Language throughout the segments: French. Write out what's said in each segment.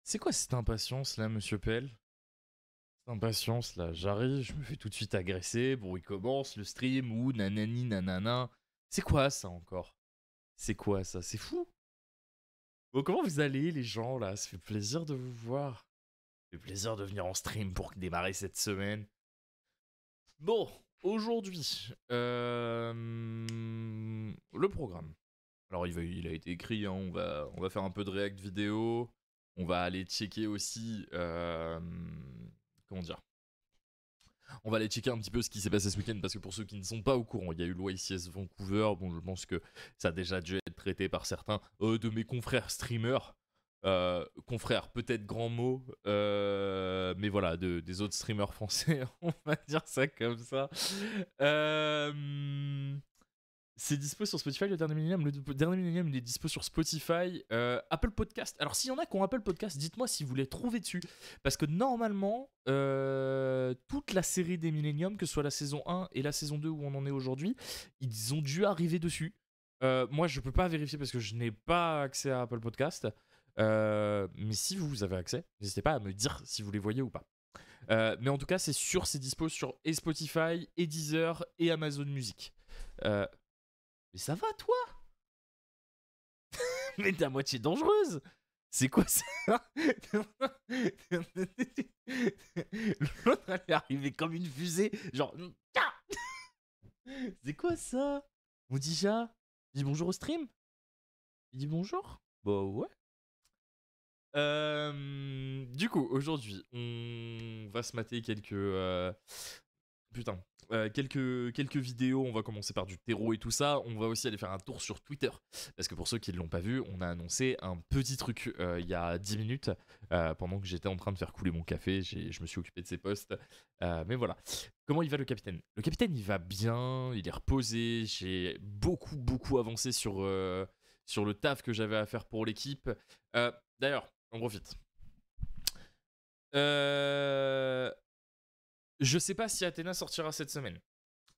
C'est quoi cette impatience là, monsieur Pell? Cette impatience là, j'arrive, je me fais tout de suite agresser. Bon, il commence le stream ou nanani nanana. C'est quoi ça encore? C'est quoi ça? C'est fou. Bon, comment vous allez les gens là? Ça fait plaisir de vous voir. Ça fait plaisir de venir en stream pour démarrer cette semaine. Bon, aujourd'hui, le programme. Alors il a été écrit, hein, on va faire un peu de react vidéo. On va aller checker aussi, comment dire, on va aller checker un petit peu ce qui s'est passé ce week-end parce que pour ceux qui ne sont pas au courant, il y a eu le YCS Vancouver. Bon, je pense que ça a déjà dû être traité par certains de mes confrères streamers. Confrères, peut-être grand mot, mais voilà, des autres streamers français, on va dire ça comme ça. C'est dispo sur Spotify, le dernier Millennium. Le dernier Millennium, il est dispo sur Spotify, Apple Podcast. Alors, s'il y en a qui ont Apple Podcast, dites-moi si vous les trouvez dessus. Parce que normalement, toute la série des Millennium, que ce soit la saison 1 et la saison 2 où on en est aujourd'hui, ils ont dû arriver dessus. Moi, je peux pas vérifier parce que je n'ai pas accès à Apple Podcast. Mais si vous avez accès, n'hésitez pas à me dire si vous les voyez ou pas. Mais en tout cas, c'est dispo sur et Spotify, et Deezer, et Amazon Music. Mais ça va, toi? Mais t'es à moitié dangereuse. C'est quoi ça? L'autre, elle est arrivée comme une fusée. Genre... C'est quoi ça? On dit ça? Il dit bonjour au stream? Il dit bonjour? Bah ouais. Du coup, aujourd'hui, on va se mater putain, quelques vidéos. On va commencer par du terreau et tout ça. On va aussi aller faire un tour sur Twitter. Parce que pour ceux qui ne l'ont pas vu, on a annoncé un petit truc il y a 10 minutes. Pendant que j'étais en train de faire couler mon café, je me suis occupé de ses posts. Mais voilà. Comment il va le capitaine? Le capitaine, il va bien. Il est reposé. J'ai beaucoup avancé sur le taf que j'avais à faire pour l'équipe. D'ailleurs, on profite. Je sais pas si Athéna sortira cette semaine.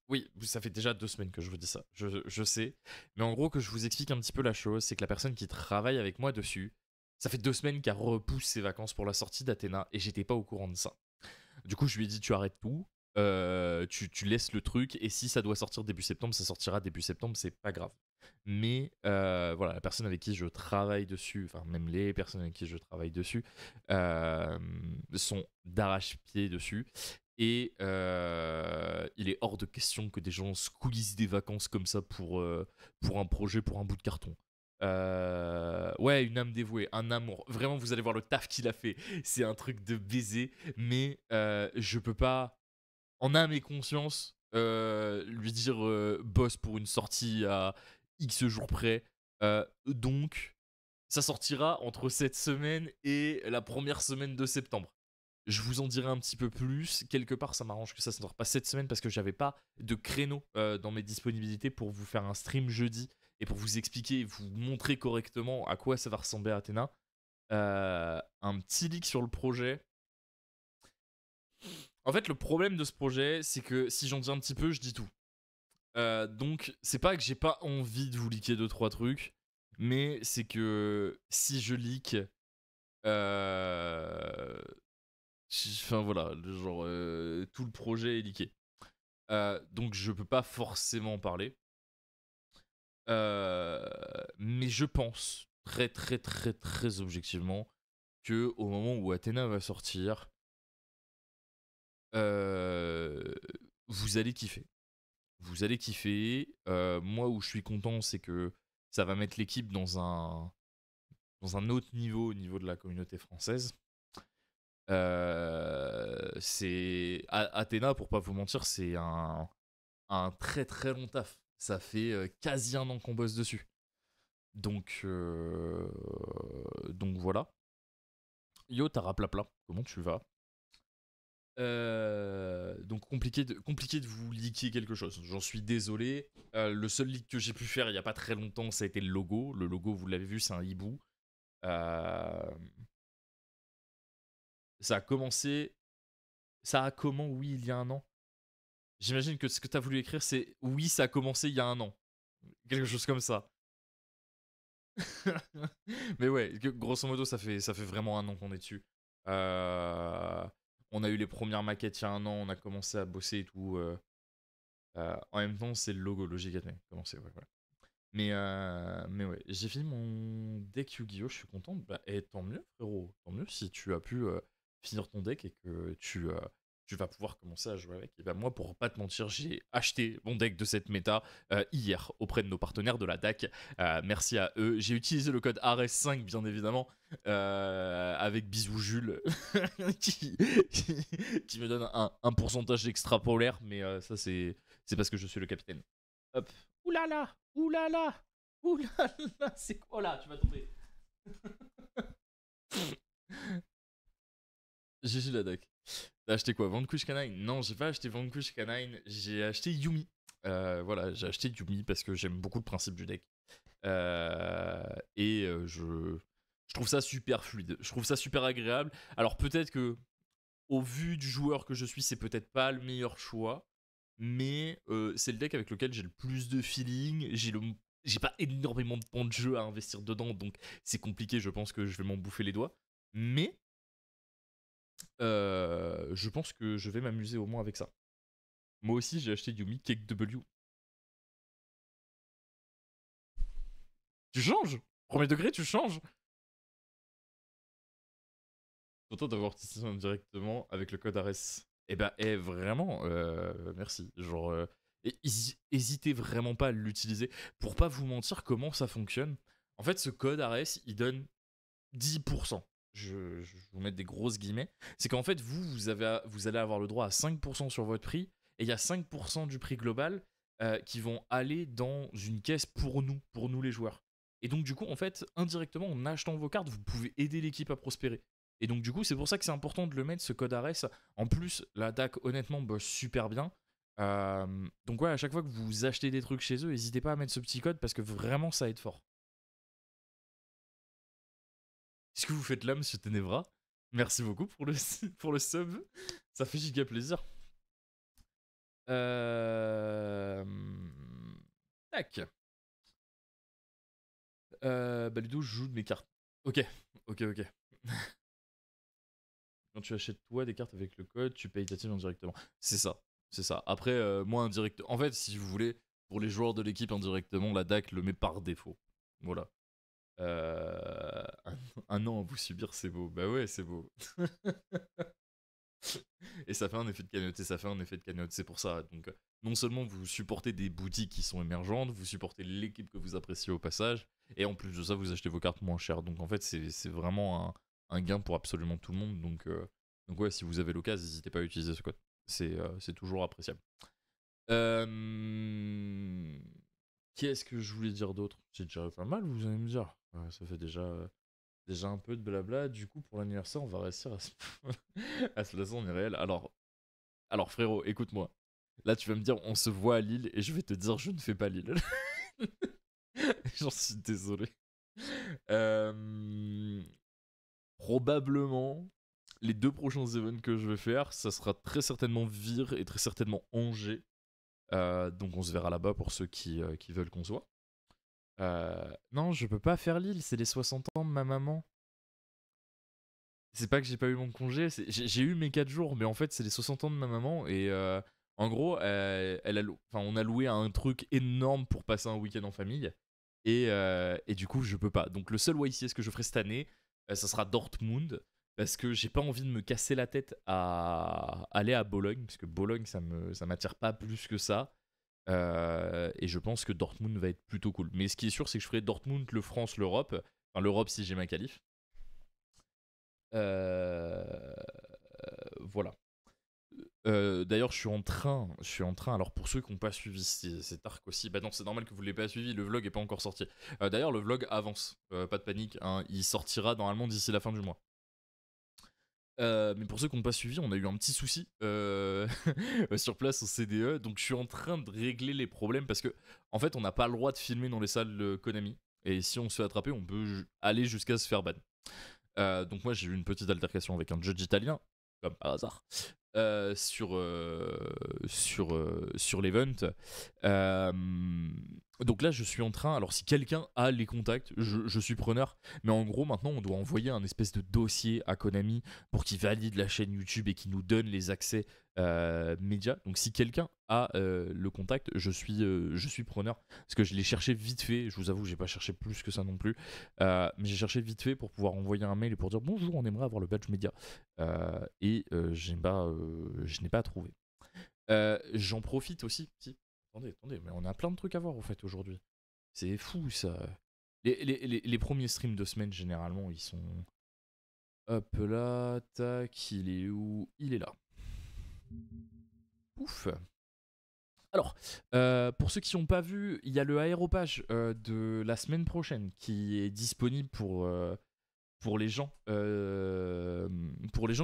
Oui, ça fait déjà 2 semaines que je vous dis ça. Je sais. Mais en gros, que je vous explique un petit peu la chose, c'est que la personne qui travaille avec moi dessus, ça fait 2 semaines qu'elle repousse ses vacances pour la sortie d'Athéna et j'étais pas au courant de ça. Du coup, je lui ai dit tu arrêtes tout, tu laisses le truc et si ça doit sortir début septembre, ça sortira début septembre, c'est pas grave. Mais voilà, la personne avec qui je travaille dessus, enfin même les personnes avec qui je travaille dessus, sont d'arrache-pied dessus. Et il est hors de question que des gens squeezent des vacances comme ça pour un projet, pour un bout de carton. Ouais, une âme dévouée, un amour. Vraiment, vous allez voir le taf qu'il a fait. C'est un truc de baiser, mais je peux pas, en âme et conscience, lui dire boss pour une sortie à X jours près. Donc, ça sortira entre cette semaine et la première semaine de septembre. Je vous en dirai un petit peu plus. Quelque part, ça m'arrange que ça ne sorte pas cette semaine parce que j'avais pas de créneau dans mes disponibilités pour vous faire un stream jeudi et pour vous expliquer et vous montrer correctement à quoi ça va ressembler à Athéna. Un petit leak sur le projet. En fait, le problème de ce projet, c'est que si j'en dis un petit peu, je dis tout. Donc, c'est pas que j'ai pas envie de vous leaker 2-3 trucs, mais c'est que si je leak, enfin voilà, genre tout le projet est leaké. Donc je peux pas forcément en parler. Mais je pense très objectivement que au moment où Athéna va sortir, vous allez kiffer. Vous allez kiffer. Moi où je suis content, c'est que ça va mettre l'équipe dans un autre niveau au niveau de la communauté française. C'est Athéna, pour pas vous mentir, c'est un très long taf. Ça fait quasi un an qu'on bosse dessus. Donc voilà. Yo, Taraplapla, comment tu vas? Donc compliqué de vous leaker quelque chose. J'en suis désolé. Le seul leak que j'ai pu faire il y a pas très longtemps, ça a été le logo. Le logo, vous l'avez vu, c'est un hibou. Euh, Ça a commencé. Ça a comment? Oui, il y a un an. J'imagine que ce que tu as voulu écrire, c'est oui, ça a commencé il y a un an. Quelque chose comme ça. Mais ouais, grosso modo, ça fait vraiment un an qu'on est dessus. On a eu les premières maquettes il y a un an, on a commencé à bosser et tout. En même temps, c'est le logo, Logic a commencé, ouais, voilà. Mais ouais, j'ai fini mon deck Yu-Gi-Oh! Je suis content. Bah, et tant mieux, frérot. Tant mieux si tu as pu finir ton deck et que tu vas pouvoir commencer à jouer avec. Et bah, moi, pour pas te mentir, j'ai acheté mon deck de cette méta hier auprès de nos partenaires de la DAC. Merci à eux. J'ai utilisé le code ARES5, bien évidemment, avec bisous Jules, qui me donne un pourcentage extrapolaire. Mais ça, c'est parce que je suis le capitaine. Hop. Oulala, oulala, oulala, c'est quoi là? Tu vas tomber. GG la deck. T'as acheté quoi? Vanquish Canine? Non, j'ai pas acheté Vanquish Canine, j'ai acheté Yumi. Voilà, j'ai acheté Yumi parce que j'aime beaucoup le principe du deck. Je trouve ça super fluide, je trouve ça super agréable. Alors peut-être que, au vu du joueur que je suis, c'est peut-être pas le meilleur choix. Mais c'est le deck avec lequel j'ai le plus de feeling. J'ai pas énormément de points de jeu à investir dedans, donc c'est compliqué, je pense que je vais m'en bouffer les doigts. Mais je pense que je vais m'amuser au moins avec ça. Moi aussi, j'ai acheté Yumi Cake W. Tu changes? Premier degré, tu changes? Content d'avoir testé ça directement avec le code ARES. Eh ben, vraiment, merci. Genre, hésitez vraiment pas à l'utiliser. Pour pas vous mentir, comment ça fonctionne? En fait, ce code ARES, il donne 10%. Je vous mets des grosses guillemets. C'est qu'en fait, vous allez avoir le droit à 5% sur votre prix, et il y a 5% du prix global qui vont aller dans une caisse pour nous les joueurs. Et donc, du coup, en fait, indirectement, en achetant vos cartes, vous pouvez aider l'équipe à prospérer. Et donc, du coup, c'est pour ça que c'est important de le mettre, ce code ARES. En plus, la DAC, honnêtement, bosse super bien. Donc, ouais, à chaque fois que vous achetez des trucs chez eux, n'hésitez pas à mettre ce petit code parce que vraiment, ça aide fort. Est-ce que vous faites là, monsieur Tenebra? Merci beaucoup pour le, pour le sub. Ça fait giga plaisir. Tac. Ludo, je joue de mes cartes. Ok, ok, ok. Quand tu achètes toi des cartes avec le code, tu payes ta team indirectement. C'est ça, c'est ça. Après, moi indirectement. En fait, si vous voulez, pour les joueurs de l'équipe indirectement, la DAC le met par défaut. Voilà. Un an à vous subir, c'est beau. Bah ouais, c'est beau. Et ça fait un effet de cagnotte, et ça fait un effet de cagnotte, c'est pour ça. Donc, non seulement vous supportez des boutiques qui sont émergentes, vous supportez l'équipe que vous appréciez au passage, et en plus de ça, vous achetez vos cartes moins chères. Donc, en fait, c'est vraiment un gain pour absolument tout le monde. Donc ouais, si vous avez l'occasion, n'hésitez pas à utiliser ce code. C'est toujours appréciable. Qu'est-ce que je voulais dire d'autre? C'est déjà pas mal, vous allez me dire. Ça fait déjà un peu de blabla. Du coup, pour l'anniversaire, on va réussir à se placer en irréel. Alors frérot, écoute-moi. Là, tu vas me dire, on se voit à Lille, et je vais te dire, je ne fais pas Lille. J'en suis désolé. Probablement, les 2 prochains events que je vais faire, ça sera très certainement Vire et très certainement Angers. Donc on se verra là-bas pour ceux qui veulent qu'on se voit. Non, je peux pas faire Lille, c'est les 60 ans de ma maman. C'est pas que j'ai pas eu mon congé, j'ai eu mes 4 jours, mais en fait, c'est les 60 ans de ma maman. Et en gros, on a loué un truc énorme pour passer un week-end en famille. Et du coup, je peux pas. Donc, le seul YCS que je ferai cette année, ça sera Dortmund. Parce que j'ai pas envie de me casser la tête à aller à Bologne. Parce que Bologne, ça m'attire pas plus que ça. Et je pense que Dortmund va être plutôt cool. Mais ce qui est sûr, c'est que je ferai Dortmund, le France, l'Europe. Enfin, l'Europe si j'ai ma qualif. Voilà. D'ailleurs, je suis en train. Alors pour ceux qui n'ont pas suivi cet arc aussi, bah non, c'est normal que vous ne l'ayez pas suivi. Le vlog est pas encore sorti. D'ailleurs, le vlog avance. Pas de panique. Hein, il sortira normalement d'ici la fin du mois. Mais pour ceux qui n'ont pas suivi, on a eu un petit souci sur place au CDE. Donc je suis en train de régler les problèmes parce que en fait, on n'a pas le droit de filmer dans les salles de Konami. Et si on se fait attraper, on peut aller jusqu'à se faire ban. Donc moi j'ai eu une petite altercation avec un judge italien, comme par hasard. sur l'event. Euh, donc là, je suis en train. Alors, si quelqu'un a les contacts, je suis preneur. Mais en gros, maintenant, on doit envoyer un espèce de dossier à Konami pour qu'il valide la chaîne YouTube et qu'il nous donne les accès médias. Donc, si quelqu'un a le contact, je suis preneur. Parce que je l'ai cherché vite fait. Je vous avoue, j'ai pas cherché plus que ça non plus. Mais j'ai cherché vite fait pour pouvoir envoyer un mail et pour dire bonjour, on aimerait avoir le badge média. Je n'ai pas trouvé. J'en profite aussi. Si. Attendez, mais on a plein de trucs à voir en fait aujourd'hui. C'est fou ça. Les premiers streams de semaine, généralement, ils sont. Hop là, tac, il est où? Il est là. Ouf. Alors, pour ceux qui n'ont pas vu, il y a le aéropage de la semaine prochaine qui est disponible pour les gens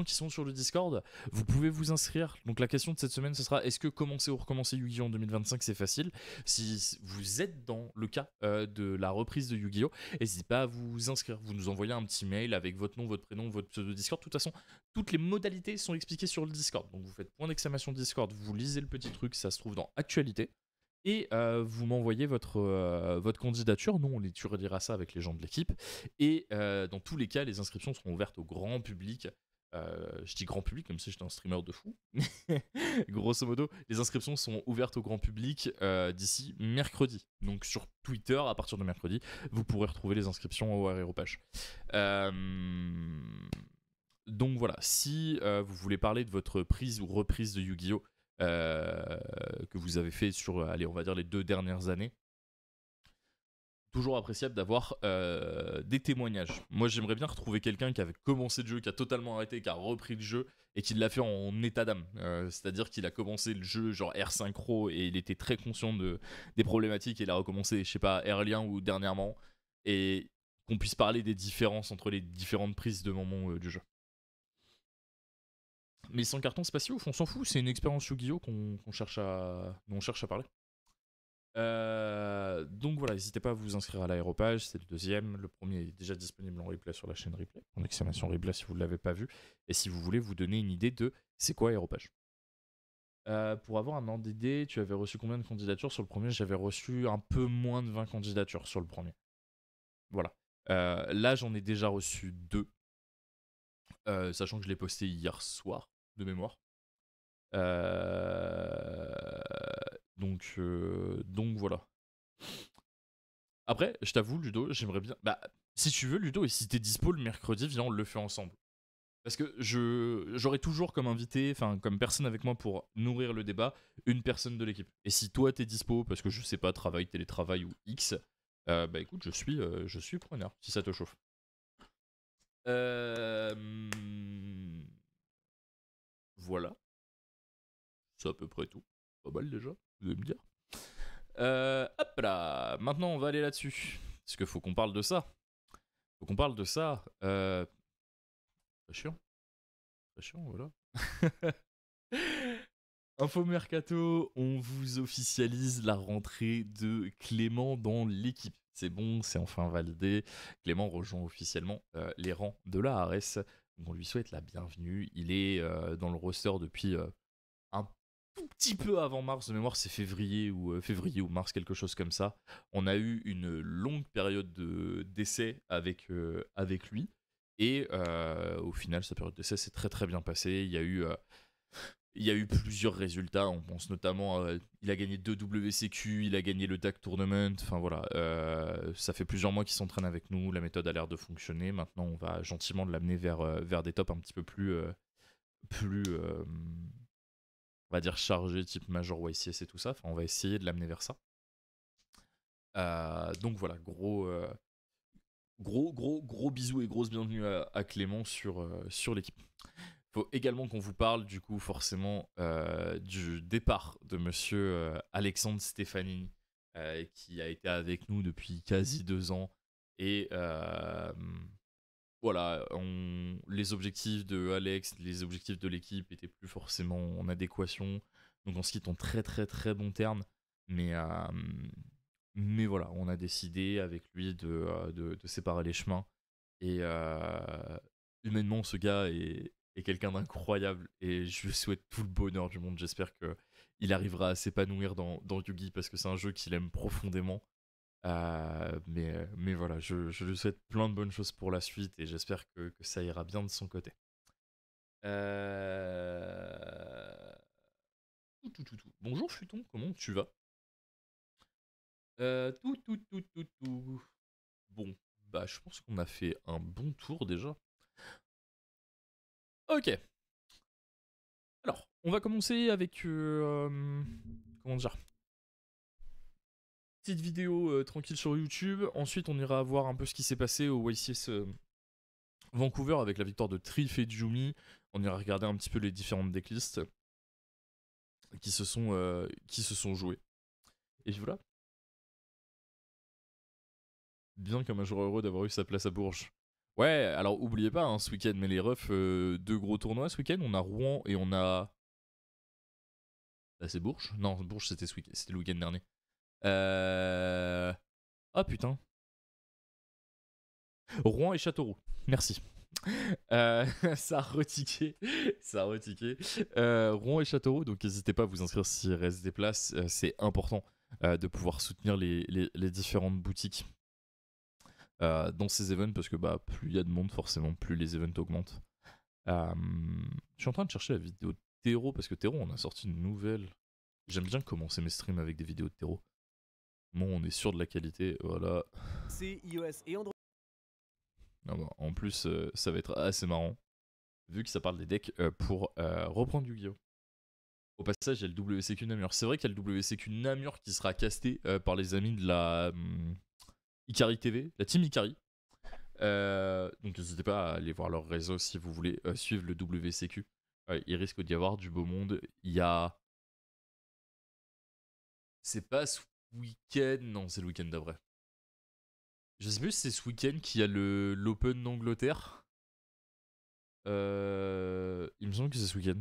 qui sont sur le Discord. Vous pouvez vous inscrire. Donc la question de cette semaine, ce sera: est-ce que commencer ou recommencer Yu-Gi-Oh en 2025 c'est facile? Si vous êtes dans le cas de la reprise de Yu-Gi-Oh, n'hésitez pas à vous inscrire. Vous nous envoyez un petit mail avec votre nom, votre prénom, votre pseudo Discord. De toute façon, toutes les modalités sont expliquées sur le Discord. Donc vous faites point d'exclamation Discord, vous lisez le petit truc, ça se trouve dans Actualité. Et vous m'envoyez votre candidature. Nous, on étudiera ça avec les gens de l'équipe. Et dans tous les cas, les inscriptions seront ouvertes au grand public. Je dis grand public comme si j'étais un streamer de fou. Grosso modo, les inscriptions sont ouvertes au grand public d'ici mercredi. Donc sur Twitter, à partir de mercredi, vous pourrez retrouver les inscriptions au Aéropage. Donc voilà, si vous voulez parler de votre prise ou reprise de Yu-Gi-Oh! Que vous avez fait sur, allez, on va dire les 2 dernières années, toujours appréciable d'avoir des témoignages. Moi, j'aimerais bien retrouver quelqu'un qui avait commencé le jeu, qui a totalement arrêté, qui a repris le jeu et qui l'a fait en état d'âme. C'est-à-dire qu'il a commencé le jeu genre Air Synchro et il était très conscient des problématiques et il a recommencé, je sais pas, Airlien ou dernièrement, et qu'on puisse parler des différences entre les différentes prises de moments du jeu. Mais sans carton, c'est pas si ouf, on s'en fout, c'est une expérience Yu-Gi-Oh dont on cherche à parler. Donc voilà, n'hésitez pas à vous inscrire à l'aéropage, c'est le deuxième. Le premier est déjà disponible en replay sur la chaîne replay, en exclamation replay si vous ne l'avez pas vu. Et si vous voulez vous donner une idée de c'est quoi aéropage. Pour avoir un ordre d'idée, tu avais reçu combien de candidatures sur le premier? J'avais reçu un peu moins de 20 candidatures sur le premier. Voilà. Là, j'en ai déjà reçu 2, sachant que je l'ai posté hier soir, de mémoire. Donc voilà. Après, je t'avoue, Ludo, j'aimerais bien. Bah, si tu veux, Ludo, et si t'es dispo le mercredi, viens, on le fait ensemble. Parce que j'aurai toujours comme invité, enfin comme personne avec moi pour nourrir le débat, une personne de l'équipe. Et si toi t'es dispo, parce que je sais pas, travail, télétravail ou X, bah écoute, je suis preneur, si ça te chauffe. Voilà. C'est à peu près tout. Pas mal déjà, vous allez me dire. Hop là, maintenant on va aller là-dessus. Parce qu'il faut qu'on parle de ça. Faut qu'on parle de ça. Très chiant. Très chiant, voilà. Info Mercato, on vous officialise la rentrée de Clément dans l'équipe. C'est bon, c'est enfin validé. Clément rejoint officiellement les rangs de la Ares. Donc on lui souhaite la bienvenue. Il est dans le roster depuis un tout petit peu avant mars, de mémoire c'est février ou mars, quelque chose comme ça. On a eu une longue période d'essai avec lui. Et au final, sa période d'essai s'est très très bien passée. Il y a eu plusieurs résultats. On pense notamment il a gagné 2 WCQ, il a gagné le DAC Tournament. Enfin voilà, ça fait plusieurs mois qu'il s'entraîne avec nous. La méthode a l'air de fonctionner. Maintenant, on va gentiment l'amener vers des tops un petit peu plus on va dire chargés, type Major YCS et tout ça. Enfin, on va essayer de l'amener vers ça. Donc voilà, gros bisous et grosse bienvenue à Clément sur l'équipe. Faut également qu'on vous parle du coup forcément du départ de monsieur Alexandre Stefanini, qui a été avec nous depuis quasi 2 ans. Et voilà, les objectifs de Alex, les objectifs de l'équipe étaient plus forcément en adéquation. Donc on se quitte en très très très bons termes. Mais voilà, on a décidé avec lui de séparer les chemins. Et humainement, ce gars est est quelqu'un d'incroyable et je lui souhaite tout le bonheur du monde. J'espère qu'il arrivera à s'épanouir dans Yugi parce que c'est un jeu qu'il aime profondément. Mais voilà, je lui souhaite plein de bonnes choses pour la suite et j'espère que ça ira bien de son côté. Bonjour Futon, comment tu vas? Tout. Bon, bah je pense qu'on a fait un bon tour déjà. Ok. Alors, on va commencer avec comment dire, petite vidéo tranquille sur YouTube. Ensuite, on ira voir un peu ce qui s'est passé au YCS Vancouver avec la victoire de Trif et Jumi. On ira regarder un petit peu les différentes decklists qui se sont jouées. Et voilà. Bien comme un joueur heureux d'avoir eu sa place à Bourges. Ouais, alors oubliez pas, hein, ce week-end, mais les refs, deux gros tournois ce week-end. On a Rouen et on a. Là, c'est Bourges? Non, Bourges, c'était c'était le week-end dernier. Ah putain. Rouen et Châteauroux. Merci. Ça a retiqué. Ça a retiqué. Rouen et Châteauroux, donc n'hésitez pas à vous inscrire s'il reste des places. C'est important de pouvoir soutenir les différentes boutiques dans ces events parce que bah, plus il y a de monde, forcément, plus les events augmentent. Je suis en train de chercher la vidéo de Tero parce que Tero, on a sorti une nouvelle. J'aime bien commencer mes streams avec des vidéos de Tero. Bon, on est sûr de la qualité, voilà. C'est iOS et Android. Ah bah, en plus, ça va être assez marrant, vu que ça parle des decks pour reprendre Yu-Gi-Oh! Au passage, il y a le WCQ Namur. C'est vrai qu'il y a le WCQ Namur qui sera casté par les amis de la Ikari TV, la team Ikari. Donc n'hésitez pas à aller voir leur réseau si vous voulez suivre le WCQ. Il risque d'y avoir du beau monde. Il y a... C'est pas ce week-end, non, c'est le week-end d'après. Je sais plus si c'est ce week-end qu'il y a l'Open d'Angleterre. Il me semble que c'est ce week-end.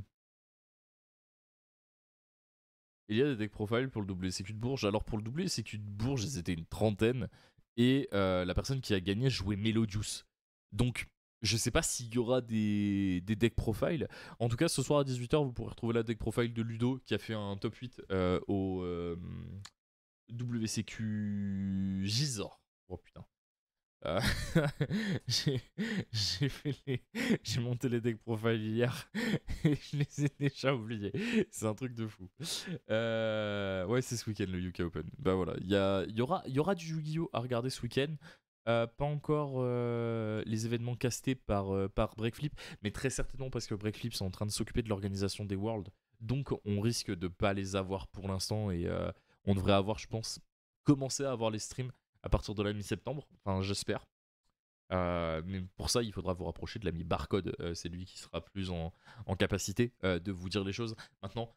Il y a des deck profiles pour le WCQ de Bourges. Alors pour le WCQ de Bourges, ils étaient une trentaine. Et la personne qui a gagné jouait Melodius. Donc je sais pas s'il y aura des deck profiles. En tout cas, ce soir à 18h, vous pourrez retrouver la deck profile de Ludo qui a fait un top 8 au WCQ Gisors. Oh putain. Euh, j'ai j'ai monté les deck profile hier et je les ai déjà oubliés. C'est un truc de fou. Ouais, c'est ce week-end le UK Open. Bah voilà, il y aura du Yu-Gi-Oh à regarder ce week-end. Pas encore les événements castés par Breakflip, mais très certainement parce que Breakflip sont en train de s'occuper de l'organisation des Worlds. Donc on risque de pas les avoir pour l'instant et on devrait avoir, je pense, commencer à avoir les streams à partir de la mi-septembre, enfin j'espère. Mais pour ça, il faudra vous rapprocher de l'ami Barcode. C'est lui qui sera plus en capacité de vous dire les choses. Maintenant,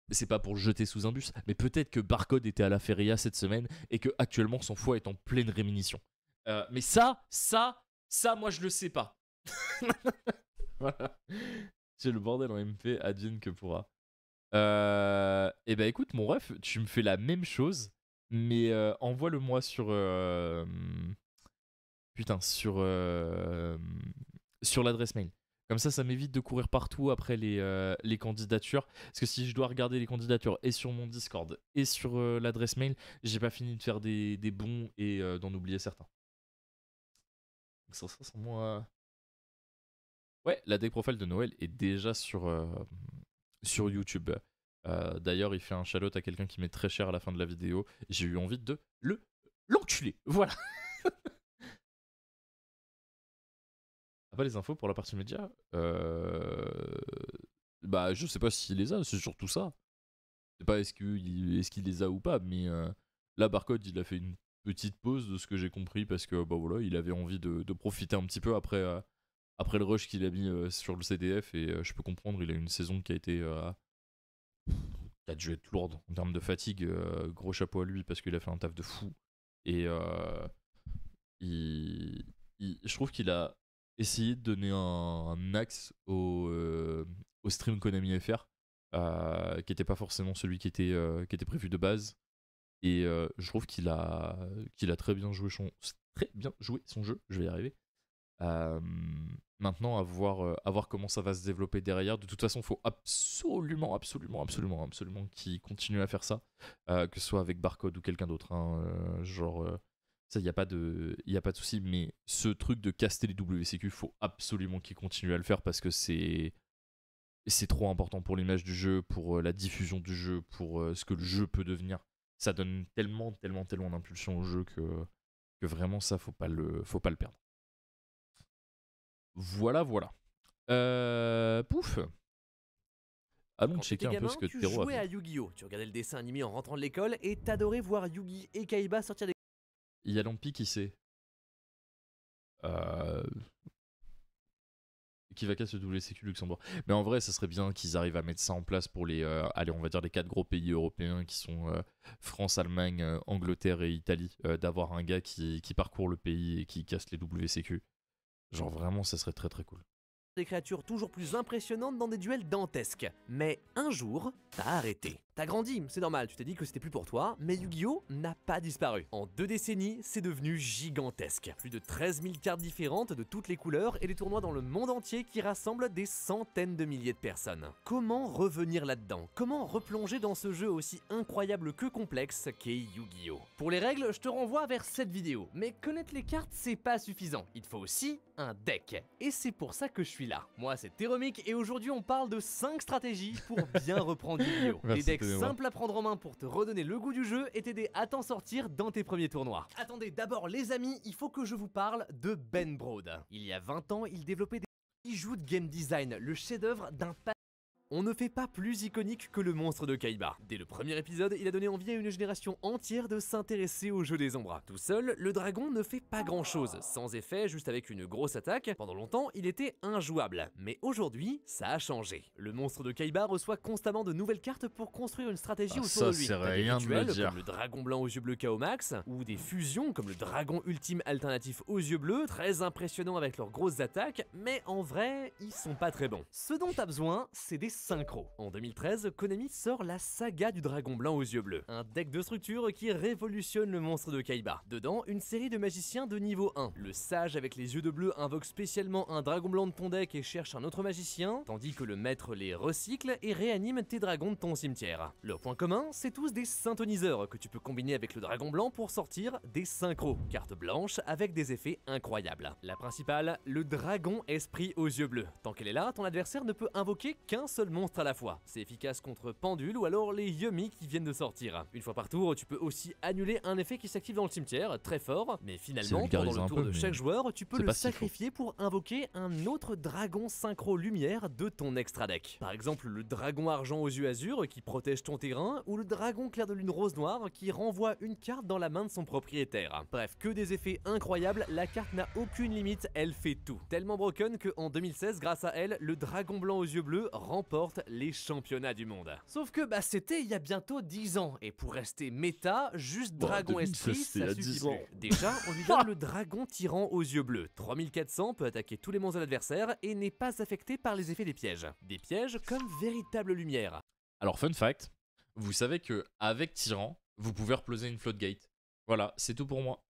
c'est pas pour le jeter sous un bus, mais peut-être que Barcode était à la feria cette semaine et que actuellement son foie est en pleine rémission. Mais ça, moi je le sais pas. Voilà. C'est le bordel en MP, advienne que pourra. Et bah écoute, mon ref, tu me fais la même chose, mais envoie-le-moi sur. Putain, sur l'adresse mail. Comme ça m'évite de courir partout après les candidatures. Parce que si je dois regarder les candidatures et sur mon Discord et sur l'adresse mail, j'ai pas fini de faire des bons et d'en oublier certains. Donc ça sera sans moi. Ouais, la deck profile de Noël est déjà sur YouTube. D'ailleurs, il fait un shout-out à quelqu'un qui met très cher à la fin de la vidéo. J'ai eu envie de l'enculer. Voilà. Pas les infos pour la partie média. Bah, je sais pas s'il les a, c'est surtout ça. Je sais pas est-ce qu'il les a ou pas, mais là, Barcode, il a fait une petite pause de ce que j'ai compris parce que bah voilà, il avait envie de profiter un petit peu après le rush qu'il a mis sur le CDF et je peux comprendre, il a une saison qui a été qui a dû être lourde en termes de fatigue. Gros chapeau à lui parce qu'il a fait un taf de fou et je trouve qu'il a essayé de donner un axe au stream Konami FR qui n'était pas forcément celui qui était prévu de base. Et je trouve qu'il a très bien joué son jeu, je vais y arriver. Maintenant, à voir comment ça va se développer derrière. De toute façon, il faut absolument qu'ils continuent à faire ça, que ce soit avec Barcode ou quelqu'un d'autre. Hein, ça, il n'y a pas de souci. Mais ce truc de caster les WCQ, il faut absolument qu'ils continuent à le faire parce que c'est trop important pour l'image du jeu, pour la diffusion du jeu, pour ce que le jeu peut devenir. Ça donne tellement d'impulsion au jeu que vraiment ça, faut pas le perdre. Voilà. Pouf. Allons checker un peu ce que tu Tero a jouais à fait. Yu-Gi-Oh! Tu regardais le dessin animé en rentrant de l'école et t'adorais voir Yugi et Kaiba sortir des... Yalampi, qui c'est qui va casser le WCQ Luxembourg. Mais en vrai, ça serait bien qu'ils arrivent à mettre ça en place pour les, allez, on va dire les 4 gros pays européens qui sont France, Allemagne, Angleterre et Italie, d'avoir un gars qui parcourt le pays et qui casse les WCQ. Genre vraiment, ça serait très très cool. des créatures toujours plus impressionnantes dans des duels dantesques. Mais un jour, t'as arrêté. T'as grandi, c'est normal, tu t'es dit que c'était plus pour toi, mais Yu-Gi-Oh! N'a pas disparu. En 2 décennies, c'est devenu gigantesque. Plus de 13 000 cartes différentes de toutes les couleurs et des tournois dans le monde entier qui rassemblent des centaines de milliers de personnes. Comment revenir là-dedans? Comment replonger dans ce jeu aussi incroyable que complexe qu'est Yu-Gi-Oh! Pour les règles, je te renvoie vers cette vidéo. Mais connaître les cartes, c'est pas suffisant. Il te faut aussi un deck. Et c'est pour ça que je suis là. Moi, c'est Teromic et aujourd'hui, on parle de 5 stratégies pour bien reprendre Yu-Gi-Oh! Des decks simple à prendre en main pour te redonner le goût du jeu et t'aider à t'en sortir dans tes premiers tournois. Attendez, d'abord les amis, il faut que je vous parle de Ben Brode. Il y a 20 ans, il développait des bijoux de game design, le chef-d'œuvre d'un on ne fait pas plus iconique que le monstre de Kaiba. Dès le premier épisode, il a donné envie à une génération entière de s'intéresser au jeu des ombres. Tout seul, le dragon ne fait pas grand chose, sans effet, juste avec une grosse attaque. Pendant longtemps, il était injouable. Mais aujourd'hui, ça a changé. Le monstre de Kaiba reçoit constamment de nouvelles cartes pour construire une stratégie autour de lui. Ça, c'est T'as des rien de le rituels dire. comme le dragon blanc aux yeux bleus KO Max, ou des fusions comme le dragon ultime alternatif aux yeux bleus, très impressionnants avec leurs grosses attaques, mais en vrai, ils sont pas très bons. Ce dont t'as besoin, c'est des synchros. En 2013, Konami sort la saga du dragon blanc aux yeux bleus, un deck de structure qui révolutionne le monstre de Kaiba. Dedans, une série de magiciens de niveau 1. Le sage avec les yeux de bleu invoque spécialement un dragon blanc de ton deck et cherche un autre magicien, tandis que le maître les recycle et réanime tes dragons de ton cimetière. Leur point commun, c'est tous des synthoniseurs que tu peux combiner avec le dragon blanc pour sortir des synchros, cartes blanches avec des effets incroyables. La principale, le dragon esprit aux yeux bleus. Tant qu'elle est là, ton adversaire ne peut invoquer qu'un seul monstre à la fois. C'est efficace contre Pendule ou alors les Yumi qui viennent de sortir. Une fois par tour, tu peux aussi annuler un effet qui s'active dans le cimetière, très fort, mais finalement, pendant le tour de chaque joueur, tu peux le sacrifier pour invoquer un autre dragon synchro lumière de ton extra deck. Par exemple, le dragon argent aux yeux azur qui protège ton terrain, ou le dragon clair de lune rose noire qui renvoie une carte dans la main de son propriétaire. Bref, que des effets incroyables, la carte n'a aucune limite, elle fait tout. Tellement broken que en 2016, grâce à elle, le dragon blanc aux yeux bleus remporte les championnats du monde. Sauf que c'était il y a bientôt 10 ans, et pour rester méta, juste dragon esprit, ça suffit plus. Déjà, on lui donne le dragon tyran aux yeux bleus. 3400 peut attaquer tous les monstres de l'adversaire et n'est pas affecté par les effets des pièges. Des pièges comme véritable lumière. Alors, fun fact, vous savez que avec Tyran, vous pouvez reploser une floodgate. Voilà, c'est tout pour moi.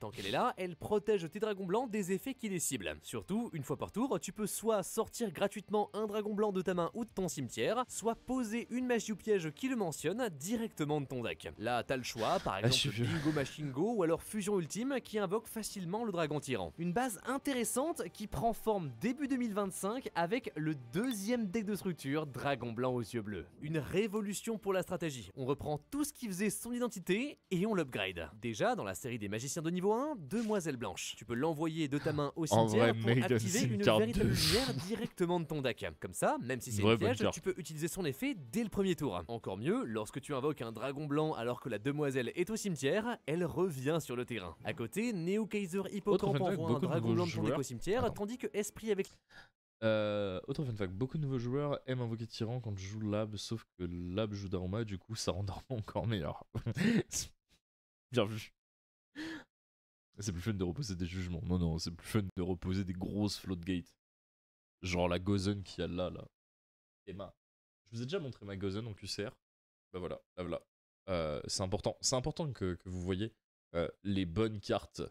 Tant qu'elle est là, elle protège tes dragons blancs des effets qui les ciblent. Surtout, une fois par tour, tu peux soit sortir gratuitement un dragon blanc de ta main ou de ton cimetière, soit poser une magie ou piège qui le mentionne directement de ton deck. Là, t'as le choix, par exemple Bingo Machingo ou alors Fusion Ultime qui invoque facilement le dragon tyran. Une base intéressante qui prend forme début 2025 avec le deuxième deck de structure, Dragon Blanc aux yeux bleus. Une révolution pour la stratégie. On reprend tout ce qui faisait son identité et on l'upgrade. Déjà, dans la série des magiciens de niveau 1, Demoiselle Blanche. Tu peux l'envoyer de ta main au cimetière pour activer une véritable lumière directement de ton deck. Comme ça, même si c'est une piège, tu peux utiliser son effet dès le premier tour. Encore mieux, lorsque tu invoques un dragon blanc alors que la demoiselle est au cimetière, elle revient sur le terrain. À côté, Neo Kaiser Hippocampe envoie un dragon blanc de ton deck au cimetière, tandis que Esprit avec... Autre fun fact, beaucoup de nouveaux joueurs aiment invoquer Tyran quand je joue Lab, sauf que Lab joue Daruma, du coup ça rend Daruma encore meilleur. Bien vu. C'est plus fun de reposer des jugements. Non, c'est plus fun de reposer des grosses floodgates. Genre la Gozen qu'il y a là. Emma. Je vous ai déjà montré ma Gozen en QCR. Bah voilà, là voilà. C'est important que vous voyez les bonnes cartes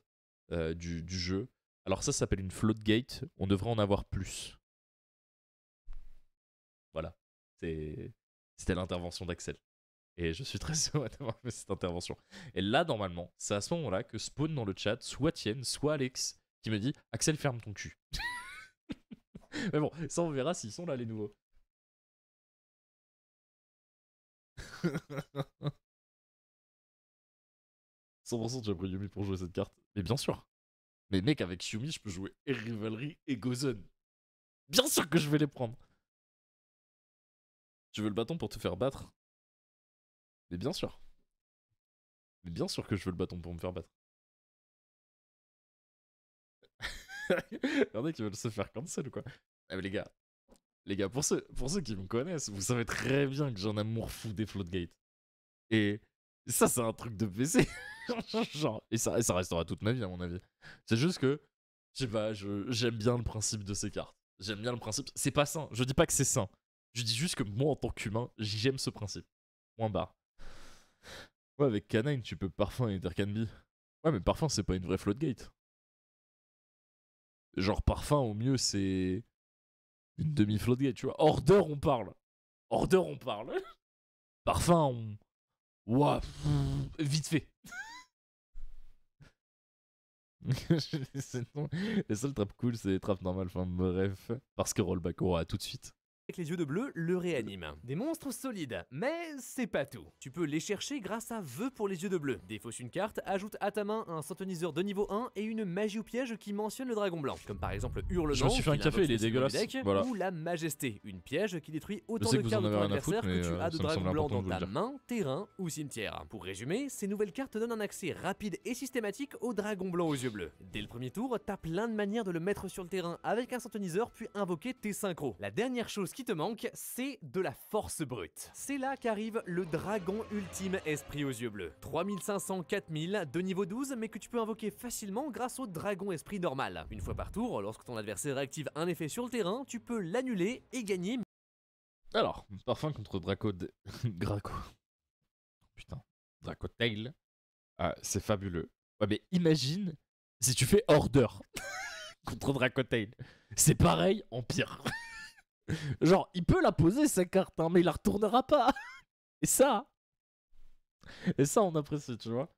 du jeu. Alors ça s'appelle une floatgate, on devrait en avoir plus. Voilà, c'était l'intervention d'Axel. Et je suis très heureux d'avoir fait cette intervention. Et là, normalement, c'est à ce moment-là que spawn dans le chat soit Tienne, soit Alex, qui me dit « Axel, ferme ton cul ». Mais bon, ça on verra s'ils sont là, les nouveaux. 100% j'ai pris Yumi pour jouer cette carte. Mais bien sûr. Mais mec, avec Yumi, je peux jouer et Rivalry et Gozen. Bien sûr que je vais les prendre. Tu veux le bâton pour te faire battre? Mais bien sûr. Mais bien sûr que je veux le bâton pour me faire battre. Y'en a qui veulent se faire cancel ou quoi? Ah mais les gars, pour ceux qui me connaissent, vous savez très bien que j'ai un amour fou des floatgates. Et ça, c'est un truc de PC. Genre, et ça restera toute ma vie, à mon avis. C'est juste que, je sais pas, j'aime bien le principe de ces cartes. J'aime bien le principe. C'est pas sain. Je dis pas que c'est sain. Je dis juste que moi, en tant qu'humain, j'aime ce principe. Point barre. Ouais, avec Canine, tu peux parfum et Intercanby. Ouais, mais parfum, c'est pas une vraie floatgate. Genre, parfum, au mieux, c'est une demi-floatgate, tu vois. Order, on parle. Order, on parle. Parfum, on. Ouah, vite fait. Les seules trappes cool, c'est les trappes normales. Enfin, bref. Parce que rollback aura tout de suite. Avec les yeux de bleu, le réanime. Des monstres solides, mais c'est pas tout. Tu peux les chercher grâce à vœux pour les yeux de bleu. Défausse une carte, ajoute à ta main un centoniseur de niveau 1 et une magie ou piège qui mentionne le dragon blanc. Comme par exemple Hurlement, je me suis fait un café, il est dégueulasse. Deck, voilà. Ou la Majesté, une piège qui détruit autant de cartes de ton adversaire foutre, que tu as de ça dragons blancs dans de ta main, terrain ou cimetière. Pour résumer, ces nouvelles cartes donnent un accès rapide et systématique au dragon blanc aux yeux bleus. Dès le premier tour, t'as plein de manières de le mettre sur le terrain avec un centoniseur puis invoquer tes synchros. La dernière chose qui te manque, c'est de la force brute. C'est là qu'arrive le dragon ultime esprit aux yeux bleus. 3500-4000 de niveau 12, mais que tu peux invoquer facilement grâce au dragon esprit normal. Une fois par tour, lorsque ton adversaire active un effet sur le terrain, tu peux l'annuler et gagner. Alors, parfum contre Draco. Putain, Draco Tail. C'est fabuleux. Ouais, mais imagine si tu fais Order contre Draco Tail. C'est pareil en pire. Genre, il peut la poser sa carte, hein, mais il la retournera pas. Et ça, on apprécie, tu vois.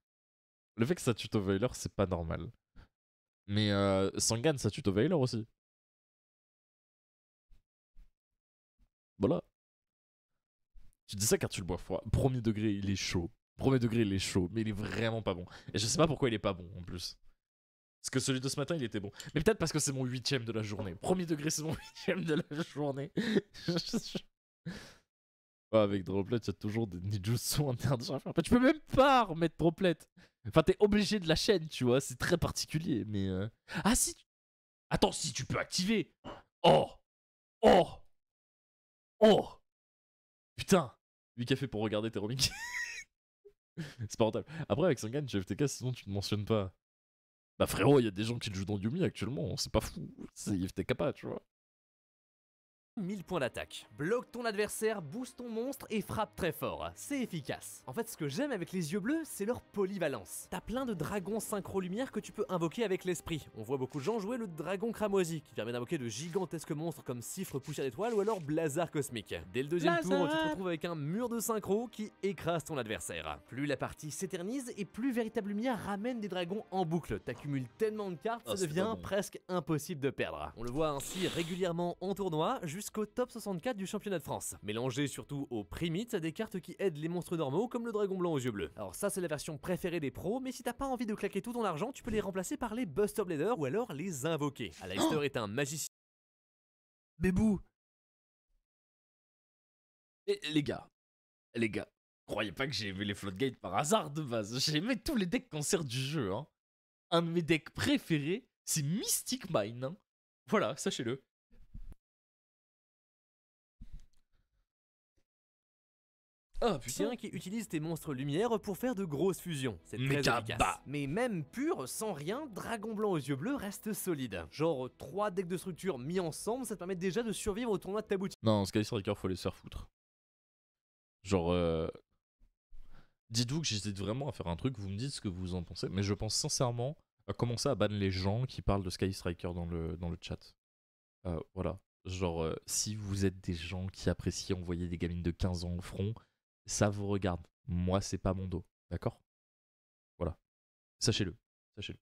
Le fait que ça tuto Veiler, c'est pas normal. Mais Sangan, ça tuto Veiler aussi. Voilà. Tu dis ça car tu le bois froid. Premier degré, il est chaud. Premier degré, il est chaud, mais il est vraiment pas bon. Et je sais pas pourquoi il est pas bon en plus. Parce que celui de ce matin, il était bon. Mais peut-être parce que c'est mon 8ème de la journée. Premier degré, c'est mon 8ème de la journée. Ouais, avec Droplet, il y a toujours des ninjutsu interdits à faire. Tu peux même pas remettre Droplet. Enfin, t'es obligé de la chaîne, tu vois. C'est très particulier, mais... Ah si. Attends, si, tu peux activer. Oh. Oh. Oh. Putain. 8 cafés pour regarder tes Romic. C'est pas rentable. Après, avec Sangan, tu FTK, sinon tu ne mentionnes pas. Bah frérot, il y a des gens qui le jouent dans Yumi actuellement, c'est pas fou. C'est FTK pas, tu vois. 1000 points d'attaque. Bloque ton adversaire, booste ton monstre et frappe très fort. C'est efficace. En fait, ce que j'aime avec les yeux bleus, c'est leur polyvalence. T'as plein de dragons synchro lumière que tu peux invoquer avec l'esprit. On voit beaucoup de gens jouer le dragon cramoisi, qui permet d'invoquer de gigantesques monstres comme Siffre Poussière d'étoile ou alors Blazar Cosmique. Dès le deuxième tour, tu te retrouves avec un mur de synchro qui écrase ton adversaire. Plus la partie s'éternise et plus Véritable Lumière ramène des dragons en boucle. T'accumules tellement de cartes, ça devient presque impossible de perdre. On le voit ainsi régulièrement en tournoi, jusqu'au top 64 du championnat de France. Mélangé surtout aux primites, des cartes qui aident les monstres normaux comme le dragon blanc aux yeux bleus. Alors ça c'est la version préférée des pros, mais si t'as pas envie de claquer tout ton argent, tu peux les remplacer par les Buster Blader ou alors les invoquer. Aleister est un magicien. Bébou. Et les gars, croyez pas que j'ai aimé les floodgates par hasard de base. J'ai aimé tous les decks cancer du jeu. Hein. Un de mes decks préférés, c'est Mystic Mine. Hein. Voilà, sachez-le. Ah putain, qui utilise tes monstres lumière pour faire de grosses fusions. C'est très efficace. Mais même pur, sans rien, Dragon Blanc aux yeux bleus reste solide. Genre 3 decks de structure mis ensemble, ça te permet déjà de survivre au tournoi de ta boutique. Non, Sky Striker, faut les se faire foutre. Genre, dites-vous que j'hésite vraiment à faire un truc, vous me dites ce que vous en pensez, mais je pense sincèrement commencer à ban les gens qui parlent de Sky Striker dans le chat. Voilà. Genre, si vous êtes des gens qui apprécient envoyer des gamines de 15 ans au front, ça vous regarde. Moi, c'est pas mon dos. D'accord? Voilà. Sachez-le. Sachez-le.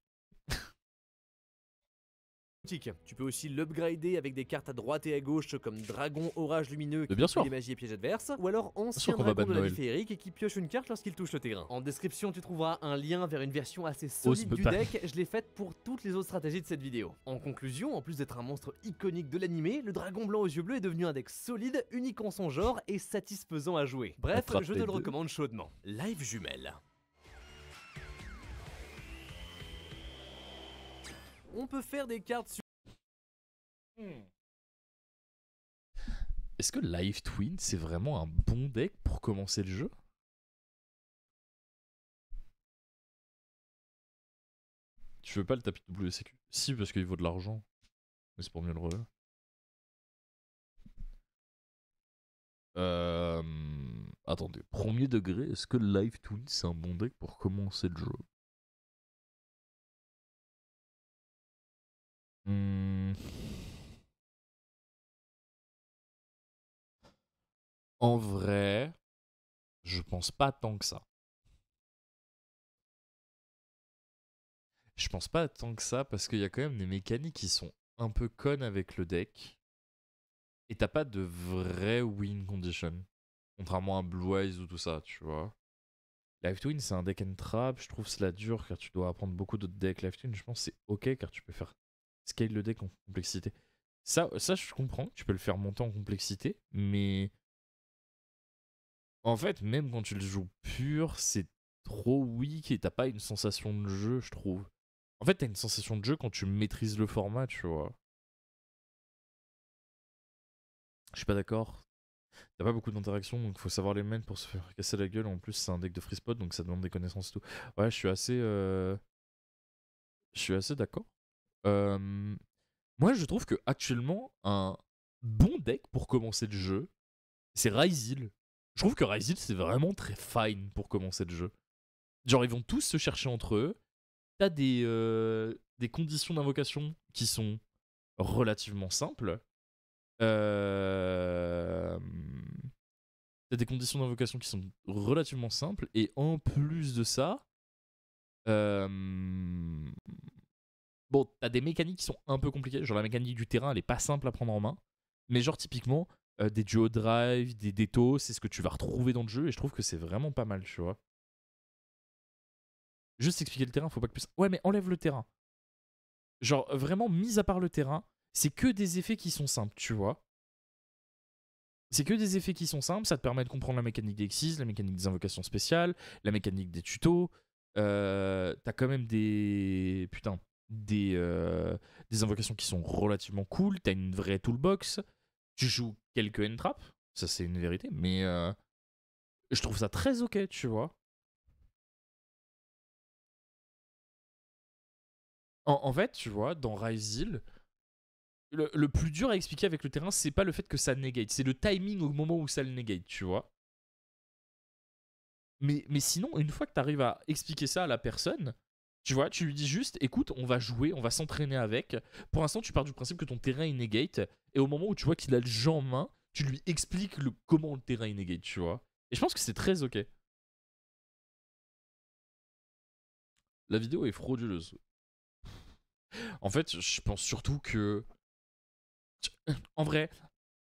Tu peux aussi l'upgrader avec des cartes à droite et à gauche comme Dragon Orage Lumineux qui bien fait sûr. des magies et pièges adverses, ou alors Ancien sûr qu'on va Dragon de ban la vie Noël. féerique qui pioche une carte lorsqu'il touche le terrain. En description tu trouveras un lien vers une version assez solide du deck, je l'ai faite pour toutes les autres stratégies de cette vidéo. En conclusion, en plus d'être un monstre iconique de l'animé, le dragon blanc aux yeux bleus est devenu un deck solide, unique en son genre et satisfaisant à jouer. Bref, Attrape je te les le deux. recommande chaudement. Live jumelle. On peut faire des cartes sur... Est-ce que Live Twin, c'est vraiment un bon deck pour commencer le jeu? Tu veux pas le tapis de WCQ? Si, parce qu'il vaut de l'argent. Mais c'est pour mieux le relais. Attendez, premier degré, est-ce que Live Twin, c'est un bon deck pour commencer le jeu? En vrai, je pense pas tant que ça. Je pense pas tant que ça parce qu'il y a quand même des mécaniques qui sont un peu connes avec le deck. Et t'as pas de vraie win condition. Contrairement à Blue Eyes ou tout ça, tu vois. Live Twin, c'est un deck and trap. Je trouve cela dur car tu dois apprendre beaucoup d'autres decks. Live Twin, je pense que c'est ok car tu peux faire scale le deck en complexité. Ça, je comprends. Tu peux le faire monter en complexité. Mais en fait, même quand tu le joues pur, c'est trop weak et t'as pas une sensation de jeu, je trouve. En fait, t'as une sensation de jeu quand tu maîtrises le format, tu vois. Je suis pas d'accord. T'as pas beaucoup d'interactions, donc faut savoir les mains pour se faire casser la gueule. En plus, c'est un deck de free spot, donc ça demande des connaissances et tout. Ouais, je suis assez d'accord. Moi, je trouve que actuellement, un bon deck pour commencer le jeu, c'est Ryzil. Je trouve que Ryzil, c'est vraiment très fine pour commencer le jeu. Genre, ils vont tous se chercher entre eux. T'as des conditions d'invocation qui sont relativement simples. T'as des conditions d'invocation qui sont relativement simples. Et en plus de ça, bon, t'as des mécaniques qui sont un peu compliquées. Genre la mécanique du terrain, elle est pas simple à prendre en main. Mais genre typiquement, des duo drive, des détos, c'est ce que tu vas retrouver dans le jeu. Et je trouve que c'est vraiment pas mal, tu vois. Juste expliquer le terrain, faut pas que plus... Ouais, mais enlève le terrain. Genre, vraiment, mis à part le terrain, c'est que des effets qui sont simples, tu vois. C'est que des effets qui sont simples, ça te permet de comprendre la mécanique des Xyz, la mécanique des invocations spéciales, la mécanique des tutos. T'as quand même des... Putain, des invocations qui sont relativement cool. T'as une vraie toolbox. Tu joues quelques end-traps, ça c'est une vérité, mais je trouve ça très ok, tu vois. En fait, tu vois, dans Ryzil, le plus dur à expliquer avec le terrain, c'est pas le fait que ça negate, c'est le timing au moment où ça le negate, tu vois. Mais sinon, une fois que t'arrives à expliquer ça à la personne, tu vois, tu lui dis juste, écoute, on va jouer, on va s'entraîner avec. Pour l'instant, tu pars du principe que ton terrain est negate, et au moment où tu vois qu'il a le jeu en main, tu lui expliques comment le terrain est negate, tu vois. Et je pense que c'est très ok. La vidéo est frauduleuse. En fait, je pense surtout que... En vrai,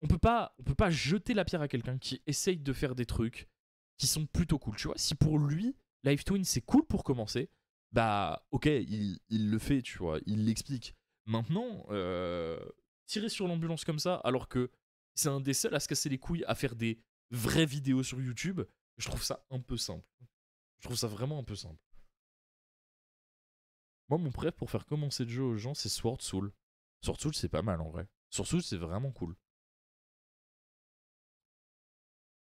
on peut pas jeter la pierre à quelqu'un qui essaye de faire des trucs qui sont plutôt cool. Tu vois, si pour lui, Live Twin, c'est cool pour commencer, bah ok, il le fait, tu vois, il l'explique. Maintenant, tirer sur l'ambulance comme ça, alors que c'est un des seuls à se casser les couilles à faire des vraies vidéos sur YouTube, je trouve ça un peu simple. Je trouve ça vraiment un peu simple. Moi, mon préf pour faire commencer le jeu aux gens, c'est Sword Soul. Sword Soul, c'est pas mal en vrai. Sword Soul, c'est vraiment cool.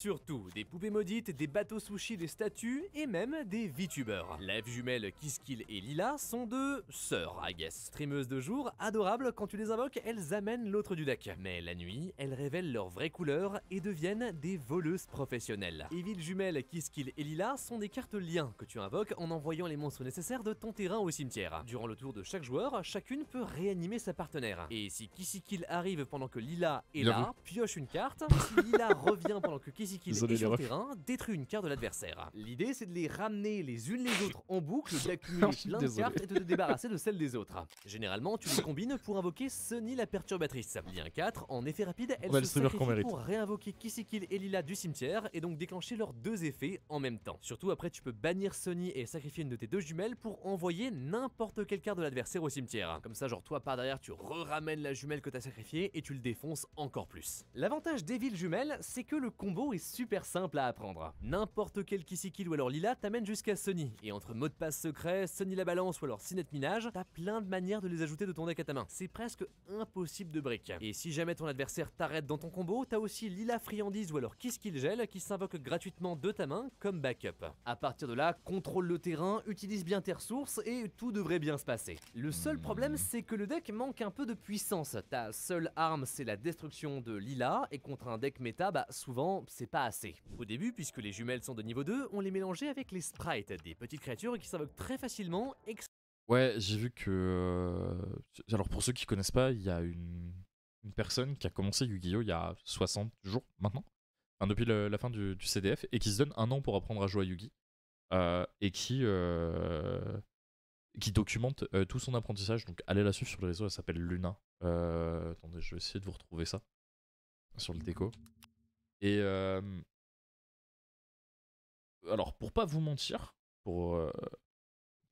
surtout des poupées maudites, des bateaux sushi, des statues et même des VTubers. La jumelle Kiskill et Lila sont deux sœurs, I guess. Streameuses de jour, adorables, quand tu les invoques, elles amènent l'autre du deck. Mais la nuit, elles révèlent leur vraie couleur et deviennent des voleuses professionnelles. Evil jumelles Kiskill et Lila sont des cartes liens que tu invoques en envoyant les monstres nécessaires de ton terrain au cimetière. Durant le tour de chaque joueur, chacune peut réanimer sa partenaire. Et si Kiskill arrive pendant que Lila est là, pioche une carte. Si Lila revient pendant que Kiskill est sur le terrain, détruit une carte de l'adversaire. L'idée c'est de les ramener les unes les autres en boucle, d'accumuler plein de cartes et de te débarrasser de celles des autres. Généralement, tu les combines pour invoquer Sunny la perturbatrice. Lien 4, en effet rapide, elle se sacrifie pour réinvoquer Kiskill et Lila du cimetière et donc déclencher leurs deux effets en même temps. Surtout après, tu peux bannir Sunny et sacrifier une de tes deux jumelles pour envoyer n'importe quelle carte de l'adversaire au cimetière. Comme ça, genre toi par derrière, tu ramènes la jumelle que t'as sacrifiée et tu le défonces encore plus. L'avantage d'Evil Jumelle, c'est que le combo est super simple à apprendre. N'importe quel Kiskill ou alors Lila t'amène jusqu'à Sunny. Et entre mot de passe secret, Sunny la balance ou alors Sinette minage, t'as plein de manières de les ajouter de ton deck à ta main. C'est presque impossible de brick. Et si jamais ton adversaire t'arrête dans ton combo, t'as aussi Lila friandise ou alors Kiskill gel qui s'invoque gratuitement de ta main comme backup. À partir de là, contrôle le terrain, utilise bien tes ressources et tout devrait bien se passer. Le seul problème, c'est que le deck manque un peu de puissance. Ta seule arme, c'est la destruction de Lila, et contre un deck méta, bah souvent, c'est pas assez. Au début, puisque les jumelles sont de niveau 2, on les mélangeait avec les sprites, des petites créatures qui s'invoquent très facilement. Ouais, j'ai vu que... Alors pour ceux qui connaissent pas, il y a une personne qui a commencé Yu-Gi-Oh! Il y a 60 jours maintenant, enfin, depuis la fin du CDF, et qui se donne 1 an pour apprendre à jouer à Yu-Gi, et qui documente tout son apprentissage. Donc allez la suivre sur les réseaux, elle s'appelle Luna. Attendez, je vais essayer de vous retrouver ça sur le déco. Et alors, pour pas vous mentir, pour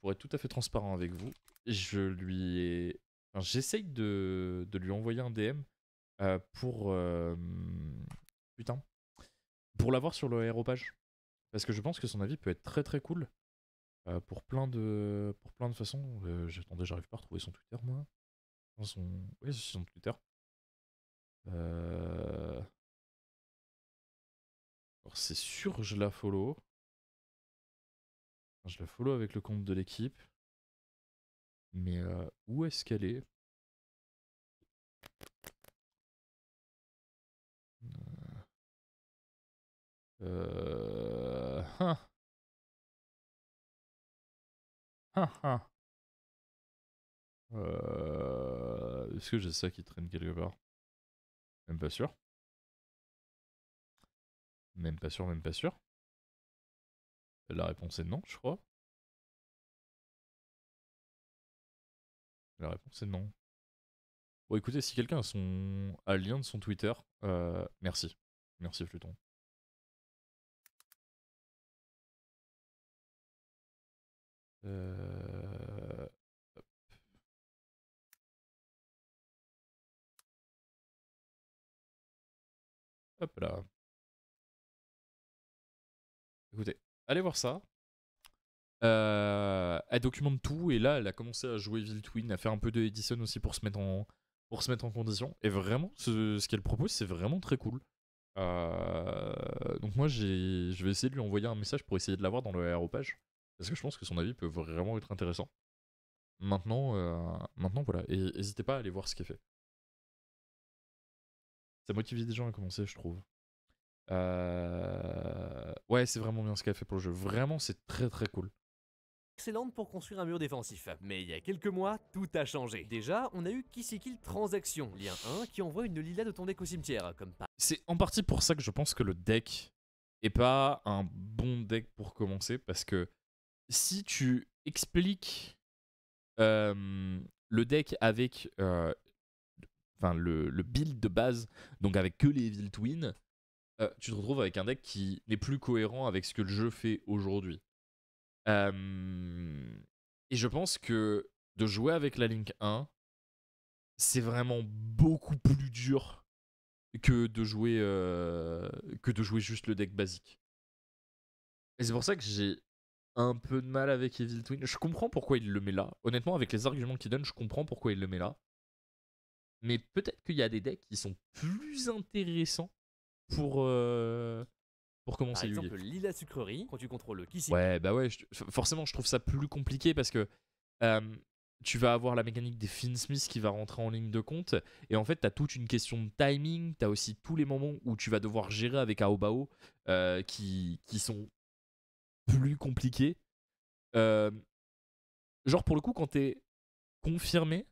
être tout à fait transparent avec vous, j'essaye de lui envoyer un DM pour pour l'avoir sur le aéropage, parce que je pense que son avis peut être très très cool pour plein de façons. Attendez, j'arrive pas à retrouver son Twitter moi. Oui, c'est son Twitter. Alors c'est sûr, je la follow. Je la follow avec le compte de l'équipe. Mais où est-ce qu'elle est? Hein. Hein, hein. Est-ce que j'ai ça qui traîne quelque part? Même pas sûr. Même pas sûr, même pas sûr. La réponse est non, je crois. La réponse est non. Bon, écoutez, si quelqu'un a le lien de son Twitter, merci. Merci, Fluton. Hop là. Écoutez, allez voir ça. Elle documente tout, et là elle a commencé à jouer Evil Twin, à faire un peu de Edison aussi pour se mettre en condition. Et vraiment, ce qu'elle propose, c'est vraiment très cool. Donc moi je vais essayer de lui envoyer un message pour essayer de l'avoir dans le aéropage, parce que je pense que son avis peut vraiment être intéressant. Maintenant voilà, et n'hésitez pas à aller voir ce qu'elle fait. Ça motive des gens à commencer, je trouve. Ouais, c'est vraiment bien ce qu'elle fait pour le jeu. Vraiment, c'est très très cool. Excellente pour construire un mur défensif. Mais il y a quelques mois, tout a changé. Déjà, on a eu Kiskill Transaction, lien 1, qui envoie une Lila de ton deck au cimetière, comme pas. C'est en partie pour ça que je pense que le deck est pas un bon deck pour commencer, parce que si tu expliques le deck avec le build de base, donc avec que les Evil Twin, tu te retrouves avec un deck qui n'est plus cohérent avec ce que le jeu fait aujourd'hui. Et je pense que de jouer avec la Link 1, c'est vraiment beaucoup plus dur que de jouer juste le deck basique. Et c'est pour ça que j'ai un peu de mal avec Evil Twin. Je comprends pourquoi il le met là. Honnêtement, avec les arguments qu'il donne, je comprends pourquoi il le met là. Mais peut-être qu'il y a des decks qui sont plus intéressants pour pour Par commencer Yu-Gi. exemple, Lila Sucrerie, quand tu contrôles Kissy. Ouais, bah ouais, forcément, je trouve ça plus compliqué parce que tu vas avoir la mécanique des Finsmith qui va rentrer en ligne de compte. Et en fait, t'as toute une question de timing. T'as aussi tous les moments où tu vas devoir gérer avec Aobao qui sont plus compliqués. Genre, pour le coup, quand t'es confirmé,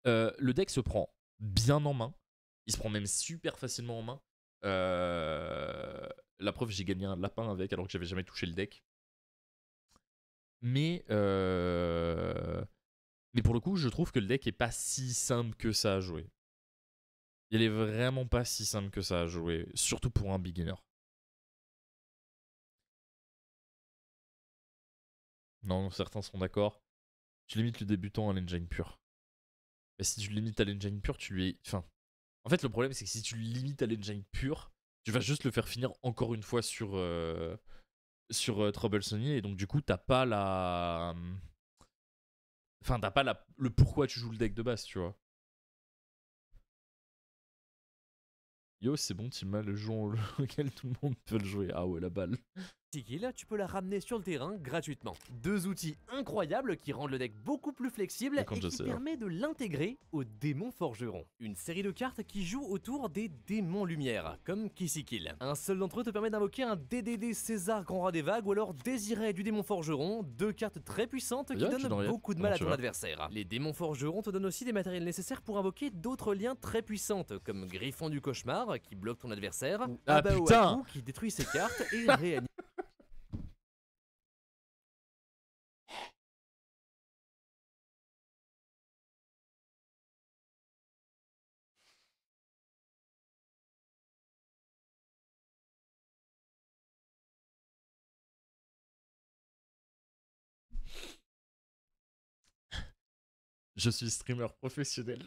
le deck se prend bien en main. Il se prend même super facilement en main. La preuve, j'ai gagné un lapin avec alors que j'avais jamais touché le deck. Mais pour le coup, je trouve que le deck est pas si simple que ça à jouer. Il est vraiment pas si simple que ça à jouer, surtout pour un beginner. Non, certains sont d'accord. Tu limites le débutant à l'engine pur. Et si tu le limites à l'engine pur, tu lui... Enfin... En fait, le problème, c'est que si tu le limites à l'engine pur, tu vas juste le faire finir encore une fois sur Trouble Sony, et donc du coup, t'as pas la... Enfin, t'as pas le pourquoi tu joues le deck de base, tu vois. Yo, c'est bon, Tima, le jeu auquel tout le monde peut le jouer. Ah ouais, la balle. Kill, tu peux la ramener sur le terrain gratuitement. Deux outils incroyables qui rendent le deck beaucoup plus flexible et qui permet de l'intégrer au démon forgeron. Une série de cartes qui jouent autour des démons lumière, comme Kissy Kill. Un seul d'entre eux te permet d'invoquer un DDD César Grand Rat des Vagues ou alors Désiré du démon forgeron, deux cartes très puissantes qui donnent beaucoup de mal à ton adversaire. Les démons forgerons te donnent aussi des matériels nécessaires pour invoquer d'autres liens très puissantes, comme Griffon du Cauchemar qui bloque ton adversaire, ou Abaoaku qui détruit ses cartes et réanime. Je suis streamer professionnel.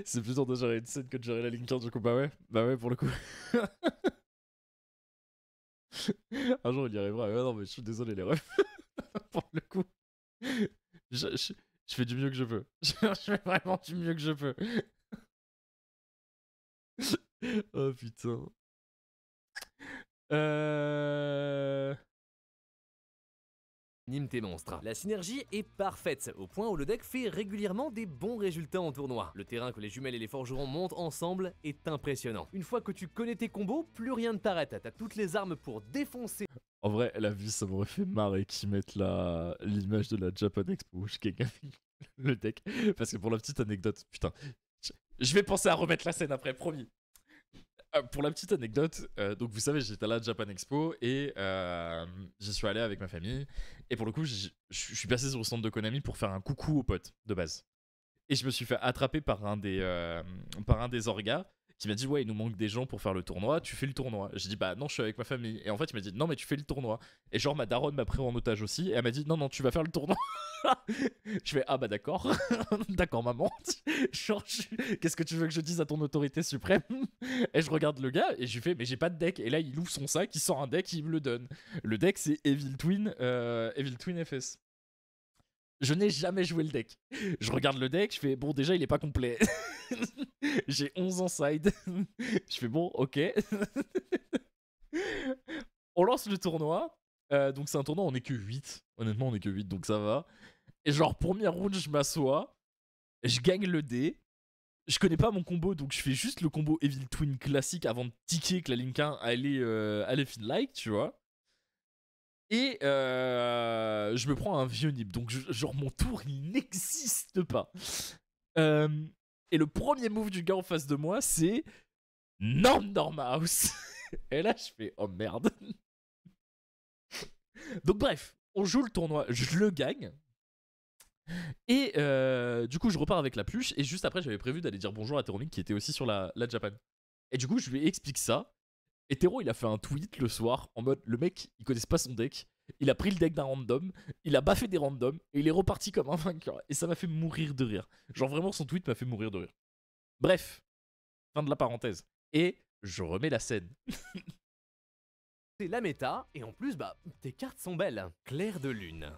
C'est plus dur de gérer une scène que de gérer la ligne 15 du coup. Bah ouais, pour le coup. Un jour il y arrivera. Ouais, non, mais je suis désolé, les refs. Pour le coup. Je fais du mieux que je peux. Je fais vraiment du mieux que je peux. Oh putain. Anime tes monstres. La synergie est parfaite, au point où le deck fait régulièrement des bons résultats en tournoi. Le terrain que les jumelles et les forgerons montent ensemble est impressionnant. Une fois que tu connais tes combos, plus rien ne t'arrête. T'as toutes les armes pour défoncer. En vrai, la vie, ça m'aurait fait marrer qu'ils mettent l'image de la Japan Expo où je gagne avec le deck. Parce que pour la petite anecdote, putain, je vais penser à remettre la scène après, promis. Pour la petite anecdote, donc vous savez, j'étais à la Japan Expo et j'y suis allé avec ma famille. Et pour le coup, je suis passé sur le stand de Konami pour faire un coucou aux potes de base. Et je me suis fait attraper par un des orgas qui m'a dit ouais, il nous manque des gens pour faire le tournoi, tu fais le tournoi. J'ai dit bah non, je suis avec ma famille. Et en fait, il m'a dit non, mais tu fais le tournoi. Et genre, ma daronne m'a pris en otage aussi et elle m'a dit non, tu vas faire le tournoi. Je fais ah bah d'accord, d'accord maman. Genre, qu'est-ce que tu veux que je dise à ton autorité suprême? Et je regarde le gars et je lui fais mais j'ai pas de deck. Et là, il ouvre son sac, il sort un deck, il me le donne. Le deck, c'est Evil Twin FS. Je n'ai jamais joué le deck. Je regarde le deck, je fais bon, déjà il est pas complet. J'ai 11 en side. Je fais bon, ok. On lance le tournoi. Donc c'est un tournoi, on est que 8. Honnêtement, on est que 8, donc ça va. Et genre, première round, je m'assois. Je gagne le dé. Je connais pas mon combo, donc je fais juste le combo Evil Twin classique avant de ticker que la Link 1 allait fin like, tu vois. Et je me prends un vieux nib. Donc, genre, mon tour, il n'existe pas. Et le premier move du gars en face de moi, c'est Normouse. Et là, je fais oh merde. Donc, bref, on joue le tournoi. Je le gagne. Et du coup, je repars avec la pluche. Et juste après, j'avais prévu d'aller dire bonjour à Teromik qui était aussi sur la Japan. Et du coup, je lui explique ça. Et Tero, il a fait un tweet le soir en mode le mec, il connaisse pas son deck. Il a pris le deck d'un random, il a baffé des randoms et il est reparti comme un vainqueur. Et ça m'a fait mourir de rire. Genre vraiment, son tweet m'a fait mourir de rire. Bref, fin de la parenthèse. Et je remets la scène. C'est la méta, et en plus, bah, tes cartes sont belles. Clair de lune.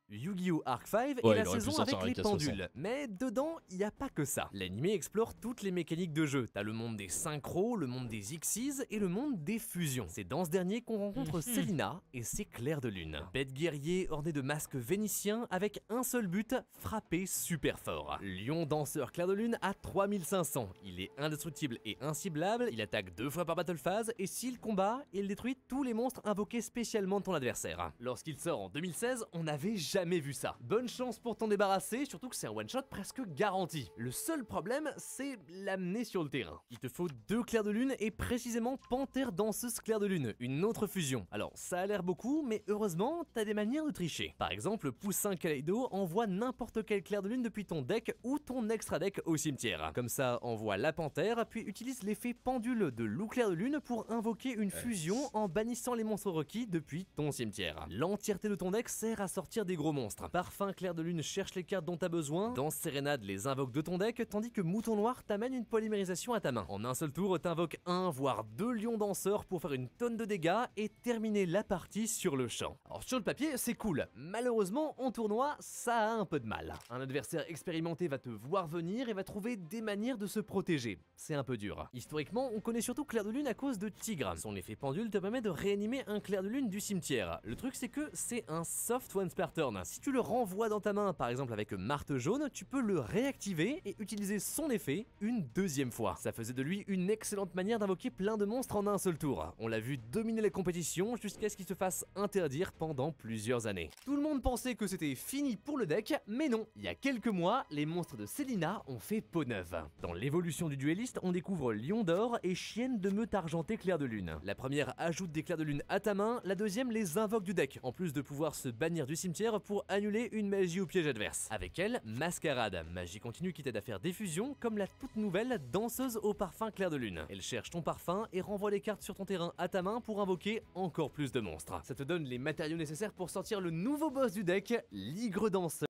Yu-Gi-Oh! Arc 5 Ouais, et la il aurait pu saison sortir avec les un K60. pendules. Mais dedans, il n'y a pas que ça. L'anime explore toutes les mécaniques de jeu. T'as le monde des synchros, le monde des Xyz et le monde des fusions. C'est dans ce dernier qu'on rencontre Selina et ses clairs de lune. Bête guerrier orné de masques vénitiens avec un seul but, frapper super fort. Lion danseur clair de lune à 3500. Il est indestructible et inciblable, il attaque 2 fois par battle phase et s'il combat, il détruit tous les monstres invoqués spécialement de ton adversaire. Lorsqu'il sort en 2016, on n'avait jamais vu ça. Bonne chance pour t'en débarrasser, surtout que c'est un one-shot presque garanti. Le seul problème, c'est l'amener sur le terrain. Il te faut 2 clairs de lune et précisément Panthère danseuse clair de lune, une autre fusion. Alors ça a l'air beaucoup, mais heureusement, t'as des manières de tricher. Par exemple, Poussin Kaleido envoie n'importe quel clair de lune depuis ton deck ou ton extra deck au cimetière. Comme ça, envoie la panthère, puis utilise l'effet pendule de loup clair de lune pour invoquer une fusion en bannissant les monstres requis depuis ton cimetière. L'entièreté de ton deck sert à sortir des gros monstres. Parfum clair de lune cherche les cartes dont t'as besoin, Danse Sérénade les invoque de ton deck, tandis que Mouton Noir t'amène une polymérisation à ta main. En un seul tour, t'invoques 1 voire 2 lions danseurs pour faire une tonne de dégâts et terminer la partie sur le champ. Alors sur le papier, c'est cool. Malheureusement, en tournoi, ça a un peu de mal. Un adversaire expérimenté va te voir venir et va trouver des manières de se protéger. C'est un peu dur. Historiquement, on connaît surtout Clair de Lune à cause de Tigre. Son effet pendule te permet de réanimer un Clair de Lune du cimetière. Le truc, c'est que c'est un soft once per turn. Si tu le renvoies dans ta main, par exemple avec Marthe Jaune, tu peux le réactiver et utiliser son effet une deuxième fois. Ça faisait de lui une excellente manière d'invoquer plein de monstres en un seul tour. On l'a vu dominer les compétitions jusqu'à ce qu'il se fasse interdire pendant plusieurs années. Tout le monde pensait que c'était fini pour le deck, mais non. Il y a quelques mois, les monstres de Selina ont fait peau neuve. Dans l'évolution du duelliste, on découvre Lion d'or et Chienne de meute argentée clair de lune. La première ajoute des clairs de lune à ta main, la deuxième les invoque du deck, en plus de pouvoir se bannir du cimetière pour annuler une magie ou piège adverse. Avec elle, Mascarade, magie continue qui t'aide à faire des fusions, comme la toute nouvelle danseuse au parfum clair de lune. Elle cherche ton parfum et renvoie les cartes sur ton terrain à ta main pour invoquer encore plus de monstres. Ça te donne les matériaux nécessaires pour sortir le nouveau boss du deck, l'Igre danseur.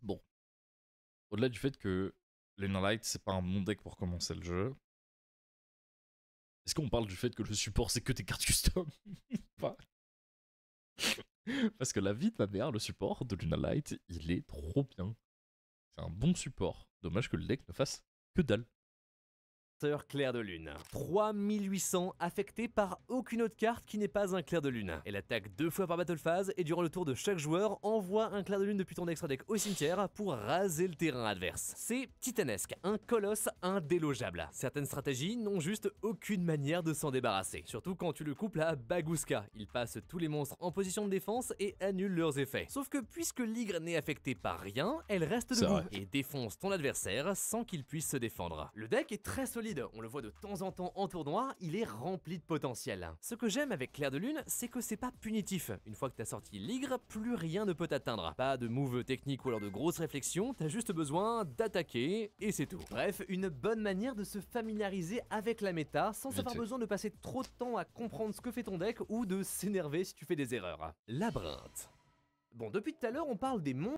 Bon. Au-delà du fait que Lena Light, c'est pas un bon deck pour commencer le jeu, est-ce qu'on parle du fait que le support, c'est que tes cartes custom? Pas. Parce que la vie de ma mère, le support de Luna Light, il est trop bien. C'est un bon support. Dommage que le deck ne fasse que dalle. Clair de lune. 3800 affectés par aucune autre carte qui n'est pas un clair de lune. Elle attaque 2 fois par battle phase et durant le tour de chaque joueur, envoie un clair de lune depuis ton extra deck au cimetière pour raser le terrain adverse. C'est titanesque, un colosse indélogeable. Certaines stratégies n'ont juste aucune manière de s'en débarrasser. Surtout quand tu le couples à Bagouska. Il passe tous les monstres en position de défense et annule leurs effets. Sauf que puisque l'Igre n'est affecté par rien, elle reste debout et défonce ton adversaire sans qu'il puisse se défendre. Le deck est très solide. On le voit de temps en temps en tournoi, il est rempli de potentiel. Ce que j'aime avec Clair de Lune, c'est que c'est pas punitif. Une fois que t'as sorti l'Igre, plus rien ne peut t'atteindre. Pas de move technique ou alors de grosses réflexions, t'as juste besoin d'attaquer et c'est tout. Bref, une bonne manière de se familiariser avec la méta sans avoir besoin de passer trop de temps à comprendre ce que fait ton deck ou de s'énerver si tu fais des erreurs. Labyrinthe. Bon, depuis tout à l'heure, on parle des monstres.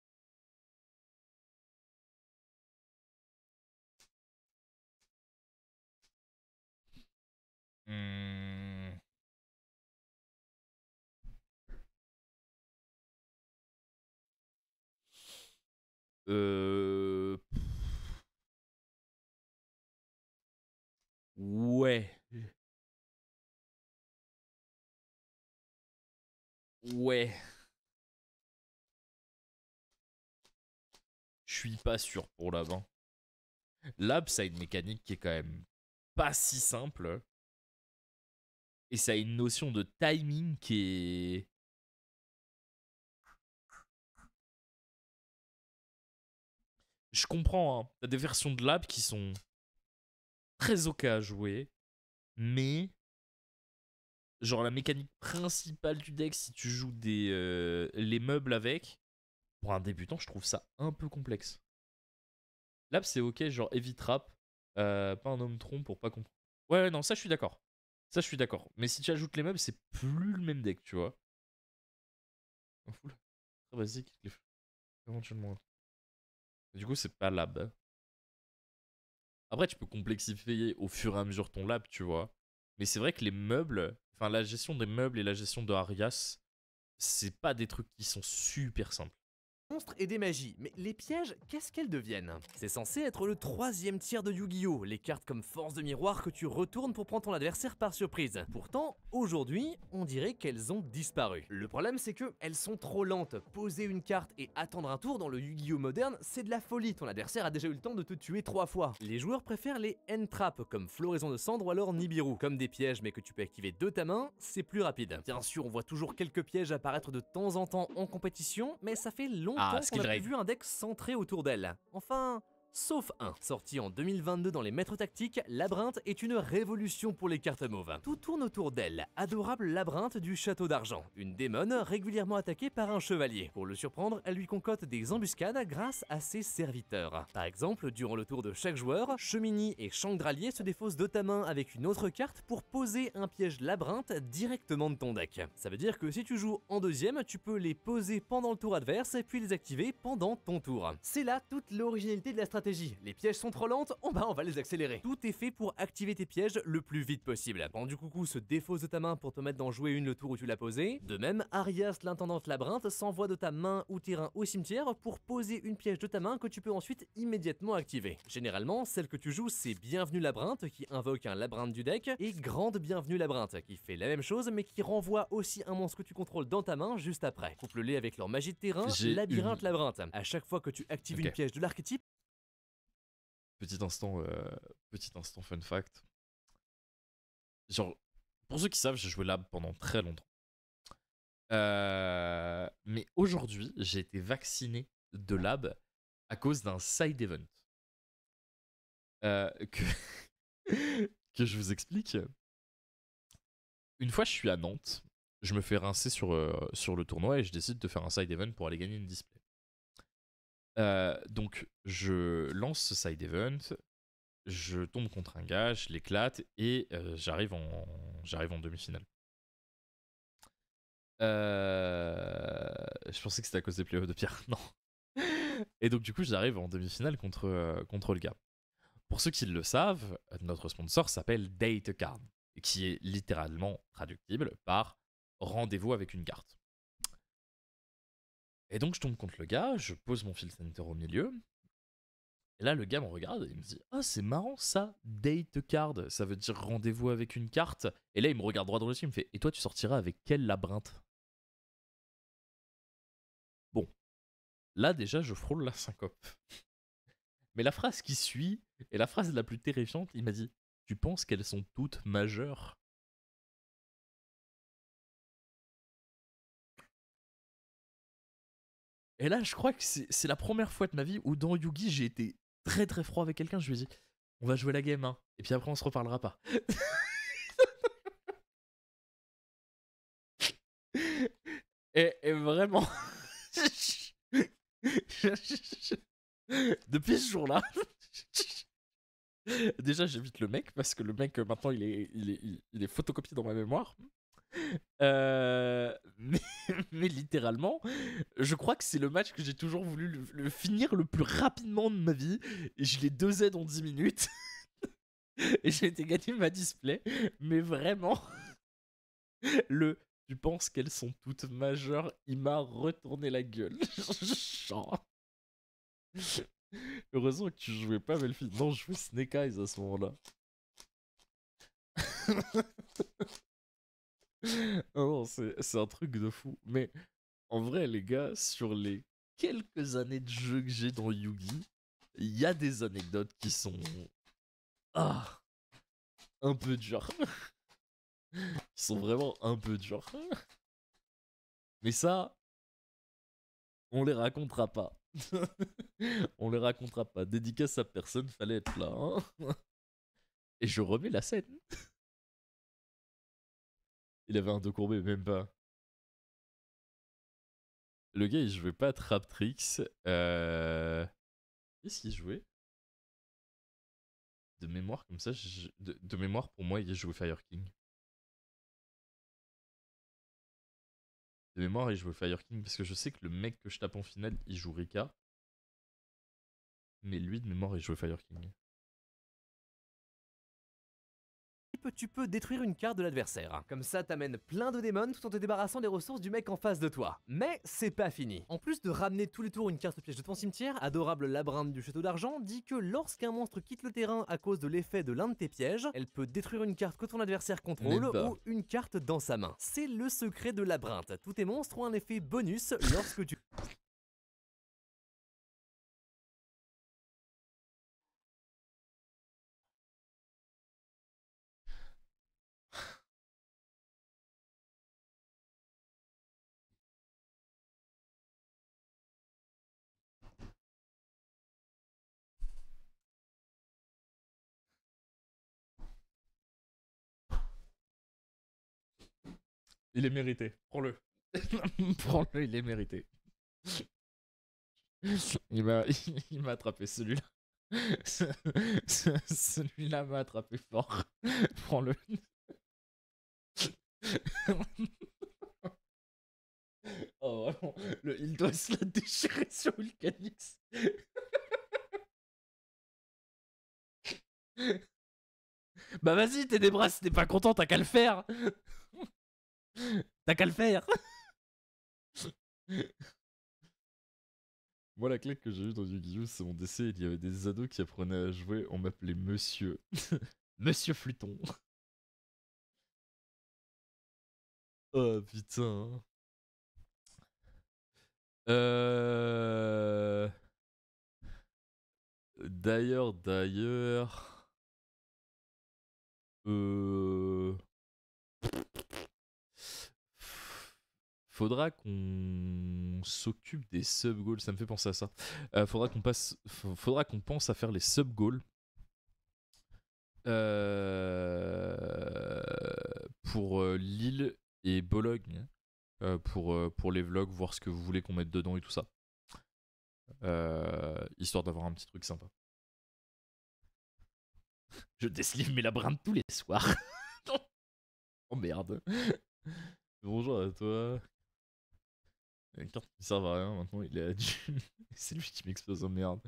Ouais. Ouais. Je suis pas sûr pour Lab. Hein. Lab, ça a une mécanique qui est quand même pas si simple. Et ça a une notion de timing qui est... Je comprends, hein. T'as des versions de Lab qui sont très ok à jouer, mais genre la mécanique principale du deck, si tu joues les meubles avec, pour un débutant, je trouve ça un peu complexe. Lab, c'est ok, genre Heavy Trap, pas un homme tronc pour pas comprendre. Ouais, non, ça je suis d'accord. Ça je suis d'accord. Mais si tu ajoutes les meubles, c'est plus le même deck, tu vois. Très basique, éventuellement. Du coup, c'est pas Lab. Après, tu peux complexifier au fur et à mesure ton lab, tu vois. Mais c'est vrai que les meubles, enfin la gestion des meubles et la gestion de Arias, c'est pas des trucs qui sont super simples. monstres et des magies, mais les pièges, qu'est-ce qu'elles deviennent? C'est censé être le troisième tiers de Yu-Gi-Oh! Les cartes comme force de miroir que tu retournes pour prendre ton adversaire par surprise. Pourtant, aujourd'hui, on dirait qu'elles ont disparu. Le problème, c'est que elles sont trop lentes. Poser une carte et attendre un tour dans le Yu-Gi-Oh! Moderne, c'est de la folie. Ton adversaire a déjà eu le temps de te tuer 3 fois. Les joueurs préfèrent les end-traps comme Floraison de Cendre ou alors Nibiru. Comme des pièges mais que tu peux activer de ta main, c'est plus rapide. Bien sûr, on voit toujours quelques pièges apparaître de temps en temps en compétition, mais ça fait longtemps qu'on Skill a plus Raid. vu un deck centré autour d'elle. Enfin, sauf un. Sorti en 2022 dans les maîtres tactiques, Labyrinthe est une révolution pour les cartes mauves. Tout tourne autour d'elle, adorable Labyrinthe du château d'argent. Une démone régulièrement attaquée par un chevalier. Pour le surprendre, elle lui concocte des embuscades grâce à ses serviteurs. Par exemple, durant le tour de chaque joueur, Chemini et Chandralier se défaussent de ta main avec une autre carte pour poser un piège Labyrinthe directement de ton deck. Ça veut dire que si tu joues en deuxième, tu peux les poser pendant le tour adverse et puis les activer pendant ton tour. C'est là toute l'originalité de la stratégie. Les pièges sont trop lentes, on va les accélérer. Tout est fait pour activer tes pièges le plus vite possible. Pendu Coucou se défausse de ta main pour te mettre d'en jouer une le tour où tu l'as posé. De même, Arias l'intendante Labyrinthe s'envoie de ta main ou terrain au cimetière pour poser une piège de ta main que tu peux ensuite immédiatement activer. Généralement, celle que tu joues, c'est Bienvenue Labyrinthe qui invoque un labyrinthe du deck et Grande Bienvenue Labyrinthe qui fait la même chose mais qui renvoie aussi un monstre que tu contrôles dans ta main juste après. Couple-les avec leur magie de terrain, Labyrinthe Labyrinthe. À chaque fois que tu actives une piège de l'archétype, Petit instant fun fact. Genre, pour ceux qui savent, j'ai joué Lab pendant très longtemps. Mais aujourd'hui, j'ai été vacciné de Lab à cause d'un side event. Que... que je vous explique. Une fois, je suis à Nantes. Je me fais rincer sur le tournoi et je décide de faire un side event pour aller gagner une display. Donc, je lance ce side event. Je tombe contre un gars, je l'éclate et j'arrive en demi-finale. Je pensais que c'était à cause des playoffs de Pierre. Non. Et donc du coup, j'arrive en demi-finale contre le gars. Pour ceux qui le savent, notre sponsor s'appelle Date Card, qui est littéralement traductible par rendez-vous avec une carte. Et donc je tombe contre le gars, je pose mon field center au milieu. Et là, le gars me regarde et il me dit « Ah, c'est marrant ça, date card, ça veut dire rendez-vous avec une carte. » Et là, il me regarde droit dans les yeux, il me fait « Et toi, tu sortiras avec quel labyrinthe ?» Bon, là déjà, je frôle la syncope. Mais la phrase qui suit est la phrase la plus terrifiante. Il m'a dit « Tu penses qu'elles sont toutes majeures ?» Et là, je crois que c'est la première fois de ma vie où dans Yugi, j'ai été très très froid avec quelqu'un. Je lui ai dit « On va jouer la game, hein, et puis après on se reparlera pas. » Et vraiment, depuis ce jour-là, déjà j'évite le mec parce que le mec maintenant il est photocopié dans ma mémoire. Mais, mais littéralement, je crois que c'est le match que j'ai toujours voulu le finir le plus rapidement de ma vie. Et je l'ai 2Z en 10 minutes. Et j'ai été gagner ma display. Mais vraiment, tu penses qu'elles sont toutes majeures, il m'a retourné la gueule. Genre. Heureusement que tu jouais pas Belfield. Non, je jouais Snake Eyes à ce moment-là. Non, c'est un truc de fou. Mais en vrai, les gars, sur les quelques années de jeu que j'ai dans Yugi, il y a des anecdotes qui sont un peu dures. Qui sont vraiment un peu dures. Mais ça, on les racontera pas. On les racontera pas. Dédicace à personne, fallait être là. Hein. Et je remets la scène. Il avait un dos courbé, même pas. Le gars, il jouait pas à Traptrix. Qu'est-ce qu'il jouait? De mémoire, comme ça, de mémoire, pour moi, il jouait Fire King. De mémoire, il jouait Fire King parce que je sais que le mec que je tape en finale, il joue Rika. Mais lui, de mémoire, il jouait Fire King. tu peux détruire une carte de l'adversaire. Comme ça, t'amènes plein de démons tout en te débarrassant des ressources du mec en face de toi. Mais c'est pas fini. En plus de ramener tous les tours une carte piège de ton cimetière, Adorable Labyrinthe du Château d'Argent dit que lorsqu'un monstre quitte le terrain à cause de l'effet de l'un de tes pièges, elle peut détruire une carte que ton adversaire contrôle ou une carte dans sa main. C'est le secret de Labyrinthe. Tous tes monstres ont un effet bonus lorsque tu... Il est mérité. Prends-le. Prends-le, il est mérité. Il m'a attrapé celui-là. Celui-là m'a attrapé fort. Prends-le. Oh vraiment, il doit se la déchirer sur Vulcanix. Bah vas-y, t'es des bras, si t'es pas content, t'as qu'à le faire. T'as qu'à le faire. Moi, la claque que j'ai eue dans Yu-Gi-Oh, c'est mon décès. Il y avait des ados qui apprenaient à jouer. On m'appelait Monsieur. Monsieur Fluton. Oh putain. D'ailleurs. Faudra qu'on s'occupe des sub-goals. Ça me fait penser à ça. Faudra qu'on pense à faire les sub-goals. Pour Lille et Bologne. Pour les vlogs, voir ce que vous voulez qu'on mette dedans et tout ça. Histoire d'avoir un petit truc sympa. Je déslive mes labyrinthes tous les soirs. Oh merde. Bonjour à toi. Une carte qui ne sert à rien, maintenant il est à Dune. C'est lui qui m'explose, oh merde.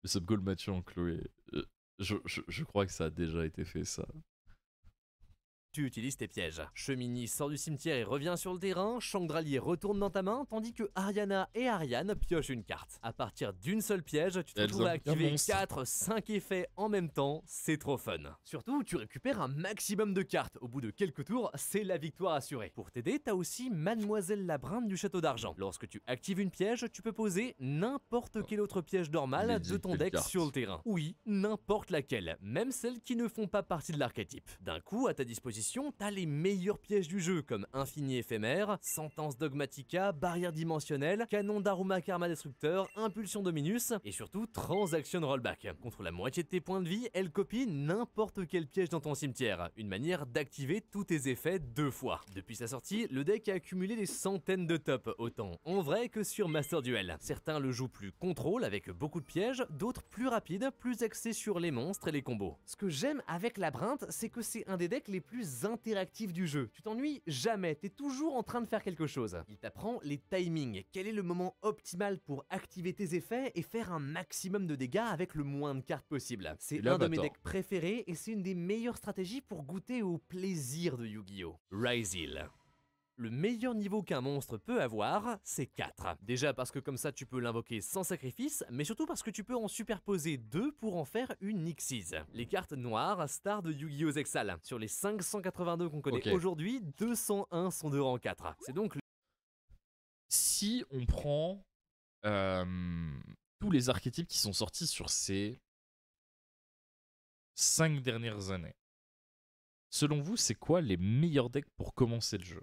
Le sub-goal Mathieu en Chloé. Je crois que ça a déjà été fait, ça. Tu utilises tes pièges. Chemini sort du cimetière et revient sur le terrain, Chandralier retourne dans ta main, tandis que Ariana et Ariane piochent une carte. À partir d'une seule piège, tu te retrouves à activer 4-5 effets en même temps, c'est trop fun. Surtout, tu récupères un maximum de cartes. Au bout de quelques tours, c'est la victoire assurée. Pour t'aider, t'as aussi Mademoiselle Labyrinthe du Château d'Argent. Lorsque tu actives une piège, tu peux poser n'importe quel autre piège normal de ton deck sur le terrain. Oui, n'importe laquelle, même celles qui ne font pas partie de l'archétype. D'un coup, à ta disposition, t'as les meilleurs pièges du jeu comme Infini éphémère, Sentence Dogmatica, Barrière dimensionnelle, Canon d'Aruma Karma Destructeur, Impulsion Dominus et surtout Transaction Rollback. Contre la moitié de tes points de vie, elle copie n'importe quel piège dans ton cimetière, une manière d'activer tous tes effets 2 fois. Depuis sa sortie, le deck a accumulé des centaines de tops, autant en vrai que sur Master Duel. Certains le jouent plus contrôle avec beaucoup de pièges, d'autres plus rapides, plus axés sur les monstres et les combos. Ce que j'aime avec Labyrinthe, c'est que c'est un des decks les plus interactifs du jeu. Tu t'ennuies jamais, t'es toujours en train de faire quelque chose. Il t'apprend les timings, quel est le moment optimal pour activer tes effets et faire un maximum de dégâts avec le moins de cartes possible. C'est un de mes decks préférés et c'est une des meilleures stratégies pour goûter au plaisir de Yu-Gi-Oh! Ryzeal. Le meilleur niveau qu'un monstre peut avoir, c'est 4. Déjà parce que comme ça tu peux l'invoquer sans sacrifice, mais surtout parce que tu peux en superposer 2 pour en faire une Xyz. Les cartes noires, star de Yu-Gi-Oh! Zexal. Sur les 582 qu'on connaît aujourd'hui, 201 sont de rang 4. C'est donc... Si on prend tous les archétypes qui sont sortis sur ces 5 dernières années, selon vous, c'est quoi les meilleurs decks pour commencer le jeu?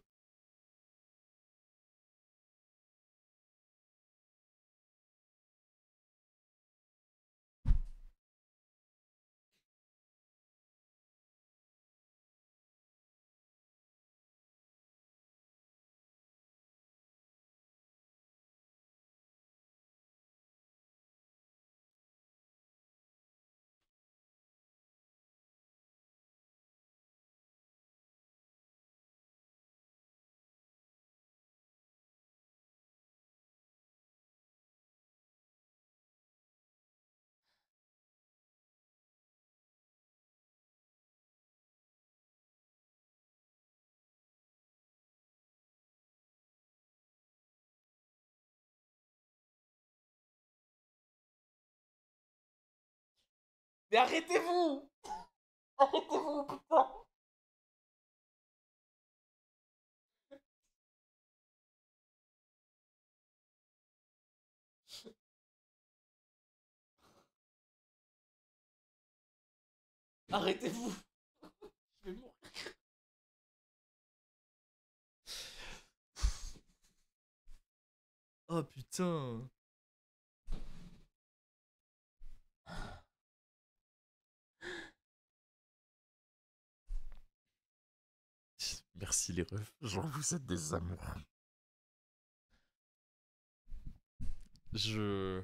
Mais arrêtez-vous! Arrêtez-vous, putain! Arrêtez-vous! Je vais mourir. Oh putain! Merci les refs, genre vous êtes des amours. Je...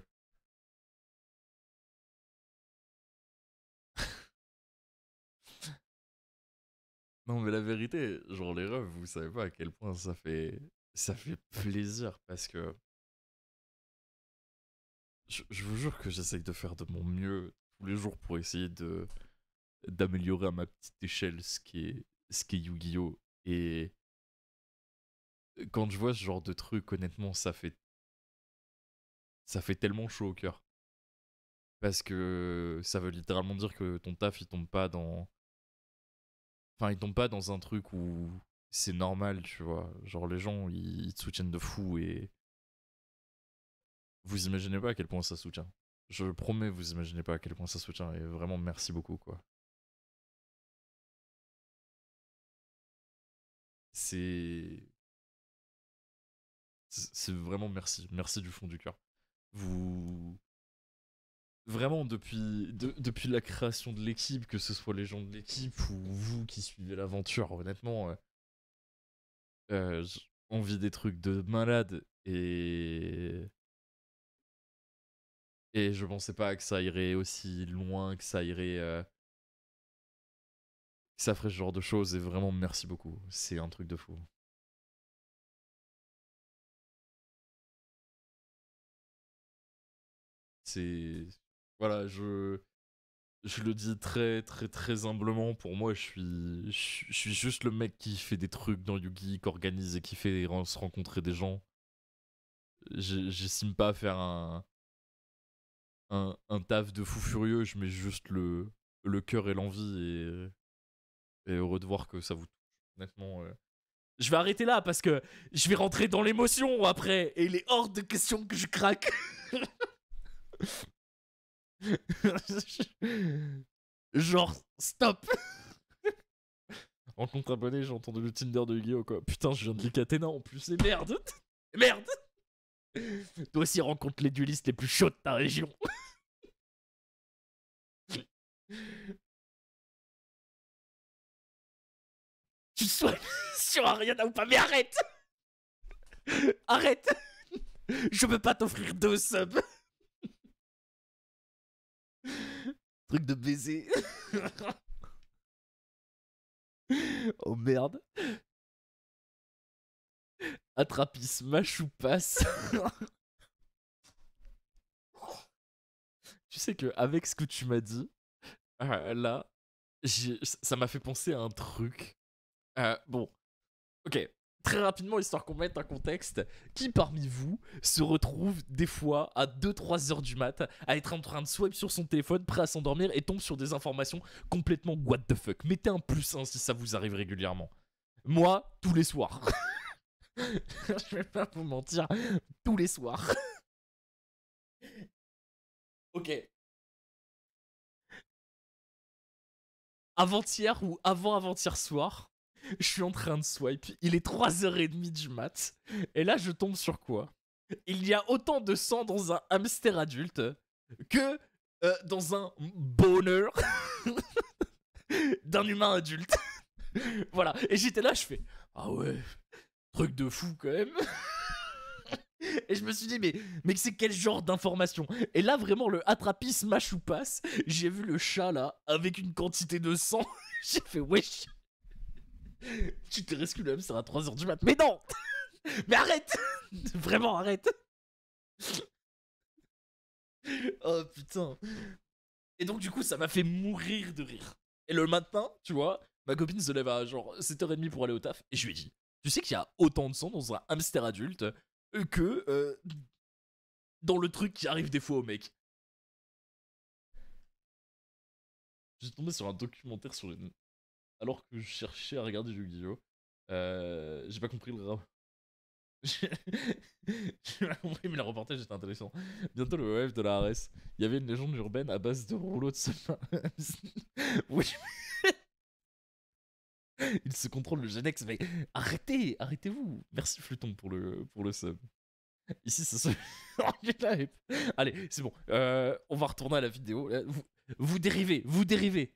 Non mais la vérité, genre les refs, vous savez pas à quel point ça fait plaisir parce que je vous jure que j'essaye de faire de mon mieux tous les jours pour essayer de d'améliorer à ma petite échelle ce qui est Yu-Gi-Oh! Et quand je vois ce genre de truc, honnêtement, ça fait tellement chaud au cœur. Parce que ça veut littéralement dire que ton taf, il tombe pas dans... Enfin, il tombe pas dans un truc où c'est normal, tu vois. Genre, les gens, ils te soutiennent de fou et... Vous imaginez pas à quel point ça soutient. Je promets, vous imaginez pas à quel point ça soutient. Et vraiment, merci beaucoup, quoi. C'est... C'est vraiment merci. Merci du fond du cœur. Vous... Vraiment, depuis la création de l'équipe, que ce soit les gens de l'équipe ou vous qui suivez l'aventure, honnêtement, on vit des trucs de malade et je pensais pas que ça irait aussi loin, que ça irait, que ça ferait ce genre de choses et vraiment merci beaucoup. C'est un truc de fou. C'est, voilà, je le dis très très très humblement. Pour moi, je suis juste le mec qui fait des trucs dans Yugi, qui organise et qui fait se rencontrer des gens. J'estime pas faire un taf de fou furieux, je mets juste le cœur et l'envie et heureux de voir que ça vous touche. Honnêtement, je vais arrêter là parce que je vais rentrer dans l'émotion après et il est hors de question que je craque. Genre, stop. En contre abonné, j'ai entendu le Tinder de Yu-Gi-Oh! Quoi. Putain, je viens de Likatena en plus, et merde. Merde. Toi aussi rencontre les duelistes les plus chauds de ta région. Tu sois sur Ariana ou pas, mais arrête. Arrête. Je peux pas t'offrir 2 subs. Truc de baiser. Oh merde. Attrapis, smash ou passe. Tu sais que avec ce que tu m'as dit, là, ça m'a fait penser à un truc. Bon, ok. Très rapidement, histoire qu'on mette un contexte, qui parmi vous se retrouve des fois à 2-3 heures du mat à être en train de swipe sur son téléphone, prêt à s'endormir et tombe sur des informations complètement what the fuck. Mettez un +1 si ça vous arrive régulièrement. Moi, tous les soirs. Je vais pas vous mentir, tous les soirs. Ok. Avant-hier ou avant-avant-hier soir, je suis en train de swipe, il est 3h30 du mat, et là je tombe sur quoi? Il y a autant de sang dans un hamster adulte que dans un bonheur d'un humain adulte. Voilà, et j'étais là, je fais ah ouais, truc de fou quand même. Et je me suis dit, mais c'est quel genre d'information? Et là, vraiment, le attrapis smash ou passe, j'ai vu le chat là, avec une quantité de sang. J'ai fait wesh. Tu t'es rescue le hamster à 3h du mat. Mais non. Mais arrête. Vraiment, arrête. Oh putain. Et donc, du coup, ça m'a fait mourir de rire. Et le matin, tu vois, ma copine se lève à genre 7h30 pour aller au taf. Et je lui ai dit, tu sais qu'il y a autant de sang dans un hamster adulte que dans le truc qui arrive des fois au mec. J'ai tombé sur un documentaire sur les... Alors que je cherchais à regarder Yu-Gi-Oh! J'ai pas compris le rap. J'ai pas compris, mais le reportage était intéressant. Bientôt le OF de la RS. Il y avait une légende urbaine à base de rouleaux de semain. Oui. Il se contrôle le Genex, mais arrêtez, arrêtez-vous. Merci Fluton pour le sub. Ici, ça se... Allez, c'est bon. On va retourner à la vidéo. Vous dérivez, vous dérivez.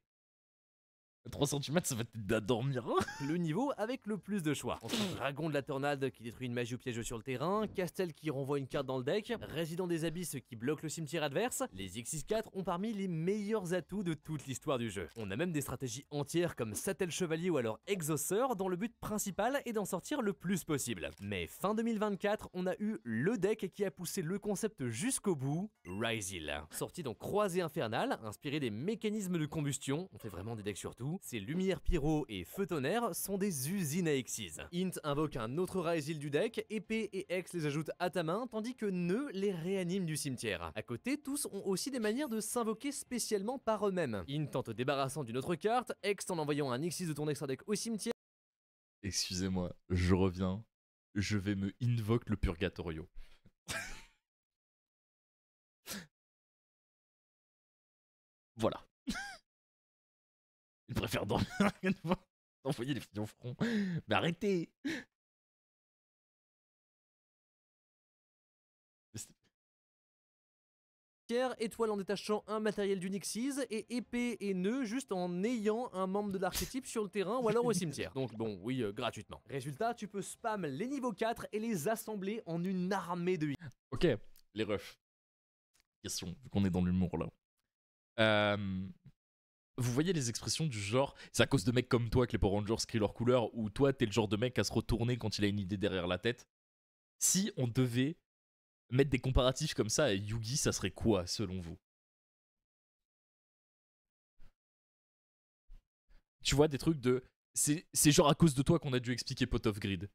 3 cm, ça va t'aider à dormir. Le niveau avec le plus de choix. Entre Dragon de la Tornade qui détruit une magie ou piège sur le terrain, Castel qui renvoie une carte dans le deck, Résident des Abysses qui bloque le cimetière adverse, les X64 ont parmi les meilleurs atouts de toute l'histoire du jeu. On a même des stratégies entières comme Sattel Chevalier ou alors Exauceur dont le but principal est d'en sortir le plus possible. Mais fin 2024, on a eu le deck qui a poussé le concept jusqu'au bout, Ryzil. Sorti dans Croisée Infernale, inspiré des mécanismes de combustion, on fait vraiment des decks sur tout. Ces Lumière Pyro et Feu Tonnerre sont des usines à Xyz. Int invoque un autre Ryzil du deck, épée et Hex les ajoute à ta main, tandis que Nœud les réanime du cimetière. À côté, tous ont aussi des manières de s'invoquer spécialement par eux-mêmes. Int en te débarrassant d'une autre carte, Hex en envoyant un Xyz de ton extra deck au cimetière. Excusez-moi, je reviens. Je vais me invoque le Purgatorio. Voilà. Il préfère dormir une fois d'envoyer les filles au front. Mais arrêtez. Étoile en détachant un matériel du Xyz et épée et nœud juste en ayant un membre de l'archétype sur le terrain ou alors au cimetière. Donc bon, oui, gratuitement. Résultat, tu peux spam les niveaux 4 et les assembler en une armée de... Ok, les refs. Question, vu qu'on est dans l'humour là. Vous voyez les expressions du genre c'est à cause de mecs comme toi que les Power Rangers crient leur couleur, ou toi t'es le genre de mec à se retourner quand il a une idée derrière la tête. Si on devait mettre des comparatifs comme ça à Yugi, ça serait quoi selon vous? Tu vois, des trucs de c'est genre à cause de toi qu'on a dû expliquer Pot of Grid.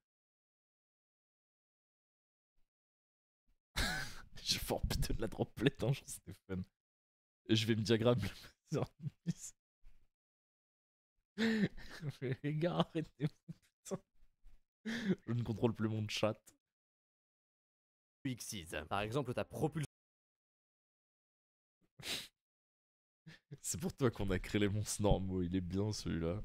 J'ai fort envie de la droplet un jour, c'était fun. Je vais me diagramme. Les gars, arrêtez-vous, putain. Je ne contrôle plus mon chat. Xyz. Par exemple, ta propulsion C'est pour toi qu'on a créé les monstres normaux, il est bien celui-là.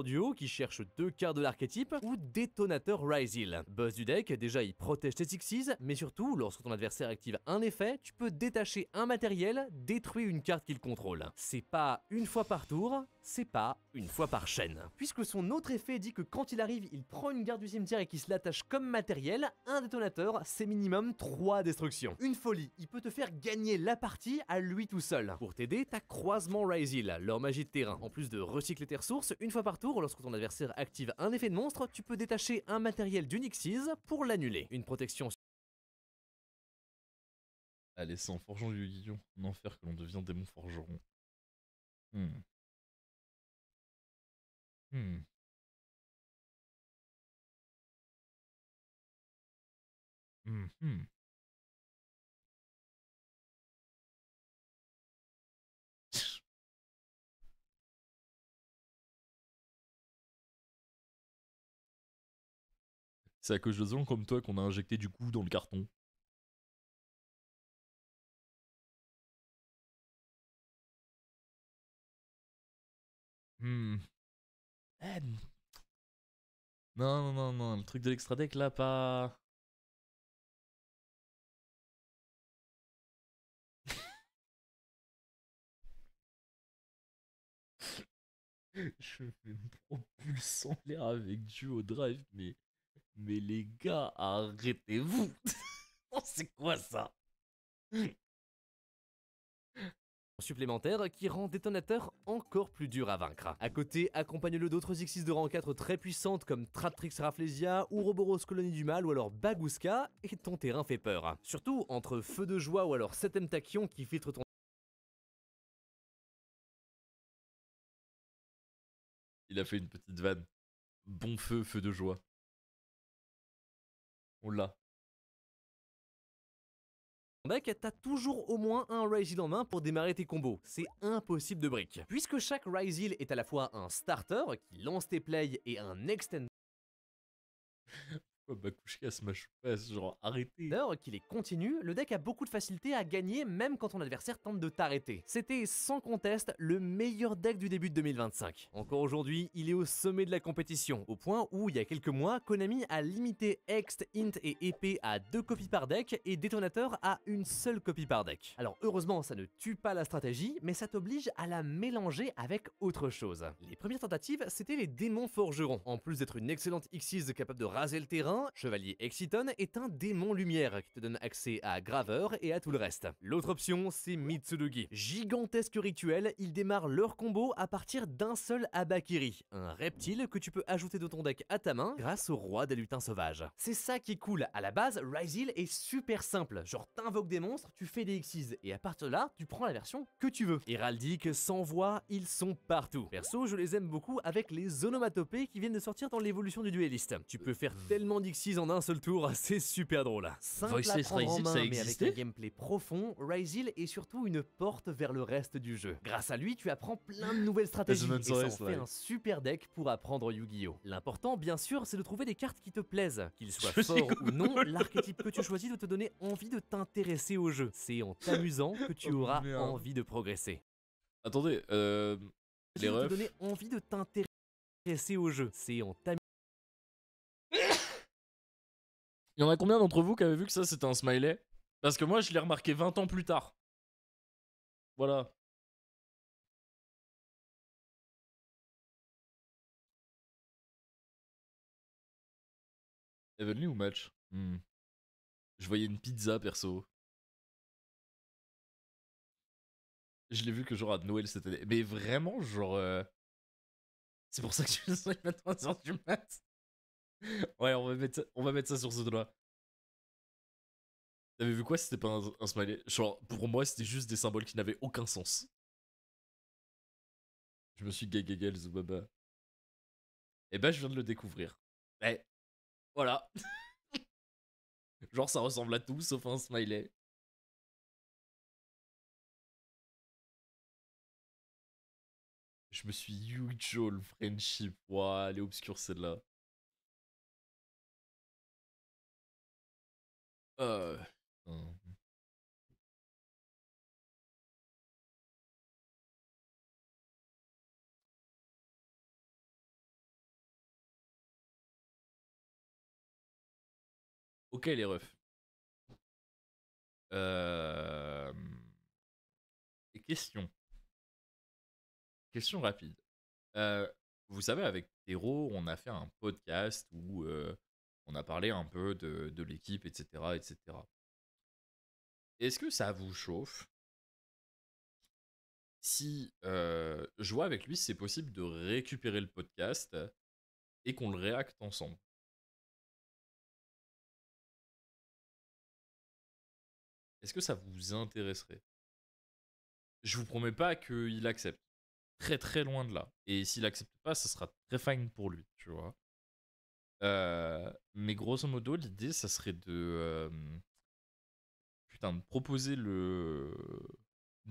duo qui cherche 2 cartes de l'archétype ou détonateur Ryzil. Boss du deck, déjà il protège tes Xyz, mais surtout, lorsque ton adversaire active un effet, tu peux détacher un matériel, détruire une carte qu'il contrôle. C'est pas une fois par tour, c'est pas une fois par chaîne. Puisque son autre effet dit que quand il arrive, il prend une garde du cimetière et qu'il se l'attache comme matériel, un détonateur, c'est minimum 3 destructions. Une folie, il peut te faire gagner la partie à lui tout seul. Pour t'aider, t'as Croisement Ryzil, leur magie de terrain. En plus de recycler tes ressources, une fois par tour, lorsque ton adversaire active un effet de monstre, tu peux détacher un matériel du Xyz pour l'annuler. Une protection. Allez, c'est en forgeant du Yu-Gi-Oh! En enfer que l'on devient démon forgeron. Hmm. Hmm. Hmm. Hmm. C'est à cause de gens comme toi qu'on a injecté du coup dans le carton. Hmm. Eh, non, non, non, non, le truc de l'extra deck là, pas. Je vais me propulser en l'air avec Duo Drive, mais les gars, arrêtez-vous. C'est quoi ça? Supplémentaire qui rend détonateur encore plus dur à vaincre. À côté, accompagne-le d'autres Xyz de rang 4 très puissantes comme Traptrix Rafflesia, Ouroboros Colonie du Mal ou alors Bagouska, et ton terrain fait peur. Surtout entre Feu de Joie ou alors Septem Tachyon qui filtre ton... Il a fait une petite vanne. Bon feu, feu de joie. On l'a. deck, t'as toujours au moins un Ryzeal en main pour démarrer tes combos. C'est impossible de brick. Puisque chaque Ryzeal est à la fois un starter qui lance tes plays et un extender Oh, Bakushka smash pass, genre arrêtez. qui les continue, le deck a beaucoup de facilité à gagner même quand ton adversaire tente de t'arrêter. C'était sans conteste le meilleur deck du début de 2025. Encore aujourd'hui, il est au sommet de la compétition, au point où il y a quelques mois, Konami a limité Hext, Int et épée à 2 copies par deck et Détonateur à une seule copie par deck. Alors heureusement, ça ne tue pas la stratégie, mais ça t'oblige à la mélanger avec autre chose. Les premières tentatives, c'était les démons forgerons. En plus d'être une excellente Xyz capable de raser le terrain, Chevalier Exciton est un démon lumière qui te donne accès à Graveur et à tout le reste. L'autre option, c'est Mitsurugi. Gigantesque rituel, ils démarrent leur combo à partir d'un seul Abakiri, un reptile que tu peux ajouter de ton deck à ta main grâce au roi des lutins sauvages. C'est ça qui est cool, à la base, Ryzeal est super simple, genre t'invoques des monstres, tu fais des Xyz, et à partir de là, tu prends la version que tu veux. Héraldique, sans voix, ils sont partout. Perso, je les aime beaucoup avec les onomatopées qui viennent de sortir dans l'évolution du dueliste. Tu peux faire tellement d'Xyz en un seul tour, c'est super drôle. Simple à Voiceless prendre en Ryzeal, main, ça mais avec existait un gameplay profond, Ryzeal est surtout une porte vers le reste du jeu. Grâce à lui, tu apprends plein de nouvelles stratégies et ça en fait un super deck pour apprendre Yu-Gi-Oh! L'important, bien sûr, c'est de trouver des cartes qui te plaisent. Qu'ils soient Je suis forts ou non, l'archétype que tu choisis doit te donner envie de t'intéresser au jeu. C'est en t'amusant que tu Oh, auras merde. envie de progresser. Attendez, les Te refs. donner envie de t'intéresser au jeu. C'est en t'amusant. Il y en a combien d'entre vous qui avaient vu que ça c'était un smiley? Parce que moi je l'ai remarqué 20 ans plus tard. Voilà. Evenly ou match? Je voyais une pizza perso. Je l'ai vu que genre à Noël cette année. Mais vraiment, genre. C'est pour ça que tu me sens maintenant à 3h du mat. Ouais, on va mettre ça sur ce doigt. T'avais vu quoi si c'était pas un smiley? Genre, pour moi, c'était juste des symboles qui n'avaient aucun sens. Je me suis gagagel, Zubaba. Et ben, je viens de le découvrir. Ouais, voilà. Genre, ça ressemble à tout sauf un smiley. Je me suis Yu-Gi-Oh! Le friendship. Ouah, elle est obscure celle-là. Putain. Ok, les refs. Euh... Et question. Question rapide. Vous savez, avec Théro, on a fait un podcast où on a parlé un peu de l'équipe, etc., etc. Est-ce que ça vous chauffe si je vois avec lui si c'est possible de récupérer le podcast et qu'on le réacte ensemble? Est-ce que ça vous intéresserait? Je vous promets pas qu'il accepte. Très très loin de là. Et s'il accepte pas, ça sera très fine pour lui, tu vois. Mais grosso modo, l'idée, ça serait de... putain, de proposer de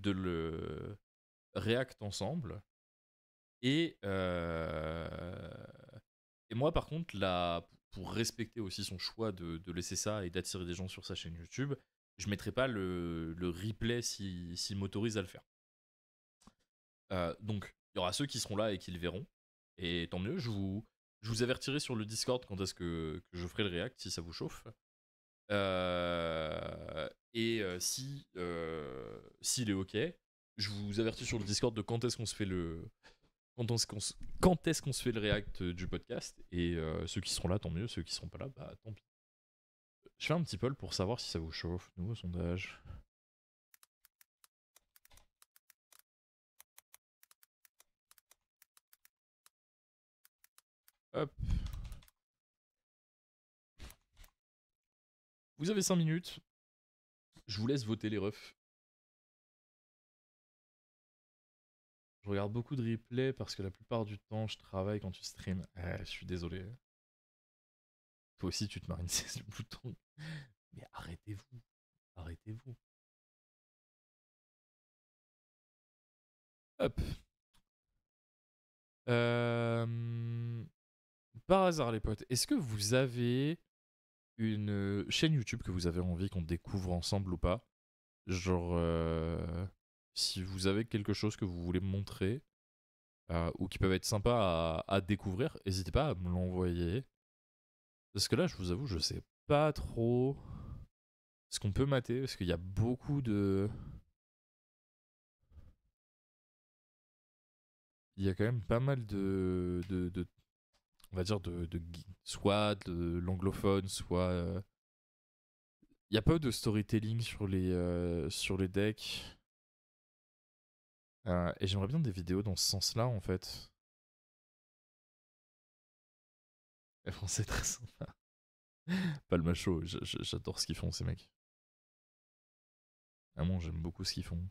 le react ensemble. Et, et moi, par contre, là, pour respecter aussi son choix de laisser ça et d'attirer des gens sur sa chaîne YouTube, je mettrai pas le replay s'il m'autorise à le faire. Donc, il y aura ceux qui seront là et qui le verront. Et tant mieux, je vous avertirai sur le Discord quand est-ce que je ferai le react si ça vous chauffe. Si s'il est ok, je vous avertis sur le Discord de quand est-ce qu'on se fait le quand est-ce qu'on se fait le react du podcast. Et ceux qui seront là, tant mieux. Ceux qui seront pas là, bah tant pis. Je fais un petit poll pour savoir si ça vous chauffe. Nouveau sondage. Hop. Vous avez 5 minutes. Je vous laisse voter les refs. Je regarde beaucoup de replays parce que la plupart du temps, je travaille quand tu streams. Je suis désolé. Toi aussi, tu te marines le bouton. Mais arrêtez-vous. Arrêtez-vous. Hop. Par hasard, les potes, est-ce que vous avez une chaîne YouTube que vous avez envie qu'on découvre ensemble ou pas? Genre, si vous avez quelque chose que vous voulez me montrer ou qui peuvent être sympas à découvrir, n'hésitez pas à me l'envoyer. Parce que là, je vous avoue, je sais pas trop ce qu'on peut mater, parce qu'il y a beaucoup de... Il y a quand même pas mal on va dire, soit de l'anglophone, soit... Il y a pas de storytelling sur les decks. Et j'aimerais bien des vidéos dans ce sens-là, en fait. Et bon, c'est très sympa. Pas le macho, j'adore ce qu'ils font, ces mecs. Vraiment, j'aime beaucoup ce qu'ils font.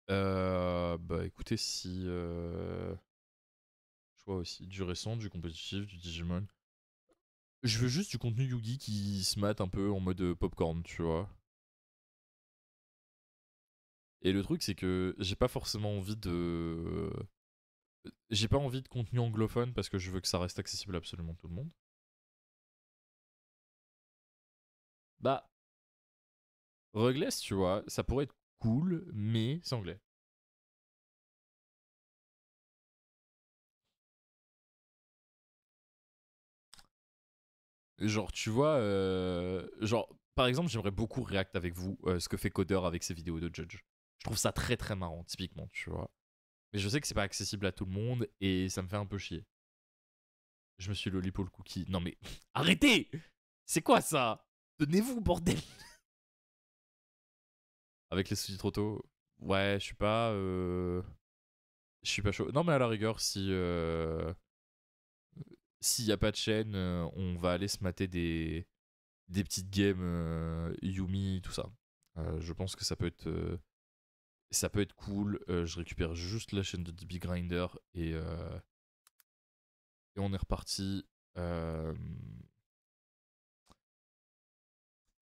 Bah écoutez, si... choix aussi, du récent, du compétitif, du Digimon. Je veux juste du contenu Yugi qui se mate un peu en mode popcorn, tu vois. Et le truc, c'est que j'ai pas forcément envie de... J'ai pas envie de contenu anglophone parce que je veux que ça reste accessible à absolument tout le monde. Bah, Rugless, tu vois, ça pourrait être cool, mais c'est anglais. Genre, tu vois, genre, par exemple, j'aimerais beaucoup React avec vous, ce que fait Coder avec ses vidéos de Judge. Je trouve ça très très marrant, typiquement, tu vois. Mais je sais que c'est pas accessible à tout le monde et ça me fait un peu chier. Je me suis lollipop le cookie. Non mais, arrêtez! C'est quoi ça? Tenez-vous, bordel! Avec les sous-titres auto, ouais, je suis pas... Je suis pas chaud. Non mais à la rigueur, si... S'il y a pas de chaîne, on va aller se mater des petites games Yumi, tout ça. Je pense que ça peut être cool. Je récupère juste la chaîne de DB Grinder et on est reparti. Euh,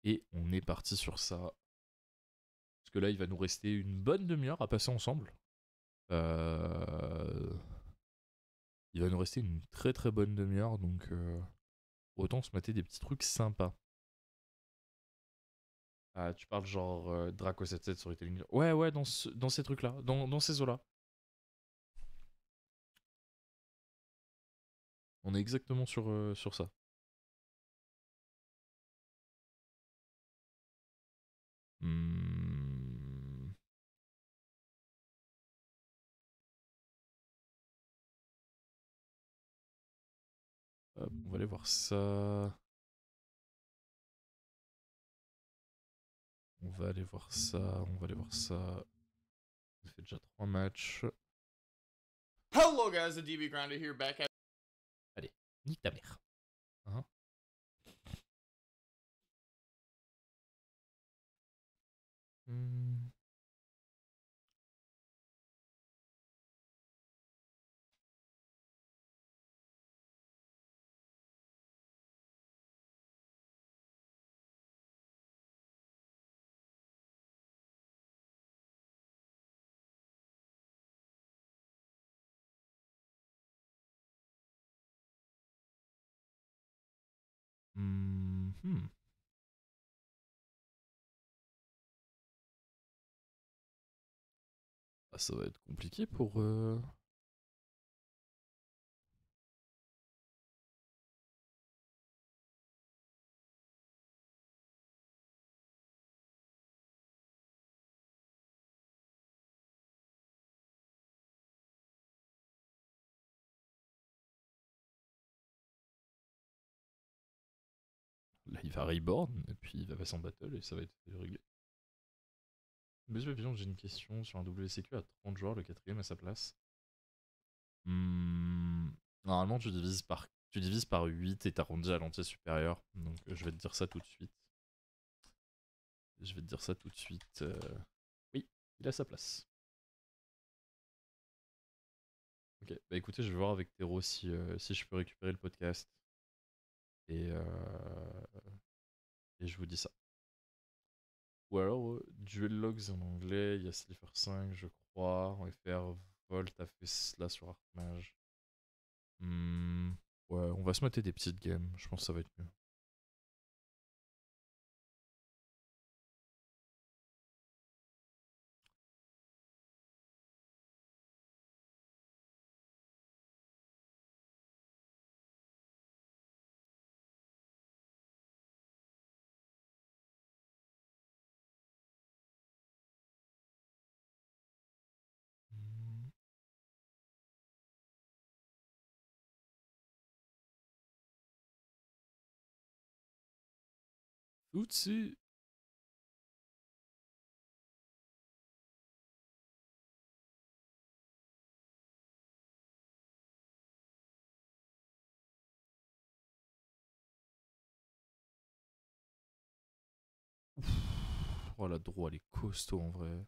et on est parti sur ça. Parce que là, il va nous rester une bonne demi-heure à passer ensemble. Euh, il va nous rester une très très bonne demi-heure, donc autant se mater des petits trucs sympas. Ah, tu parles genre Draco 77 Storytelling. Ouais, ouais, dans ces trucs-là, dans ces eaux-là. On est exactement sur ça. Hmm. Hop, on va aller voir ça. On va aller voir ça. On va aller voir ça. On fait déjà 3 matchs. Hello guys, the DB Grinder here back at... Allez, nique ta mère. Hein. Hmm. Hmm. Ah, ça va être compliqué pour... Là, il va reborn, et puis il va passer en battle, et ça va être réglé. Monsieur Papillon, j'ai une question sur un WCQ à 30 joueurs, le quatrième à sa place. Normalement, tu divises par 8 et t'arrondis à l'entier supérieur. Donc, je vais te dire ça tout de suite. Je vais te dire ça tout de suite. Oui, il a sa place. Ok, bah écoutez, je vais voir avec Tero si je peux récupérer le podcast. Et, et je vous dis ça. Ou alors, Duel Logs en anglais, il y a Slifer 5, je crois. En FR, Volt a fait cela sur Artmage. Ouais, on va se mater des petites games, je pense que ça va être mieux. Hmm. Outsi. Oh la droite, elle est costaud en vrai.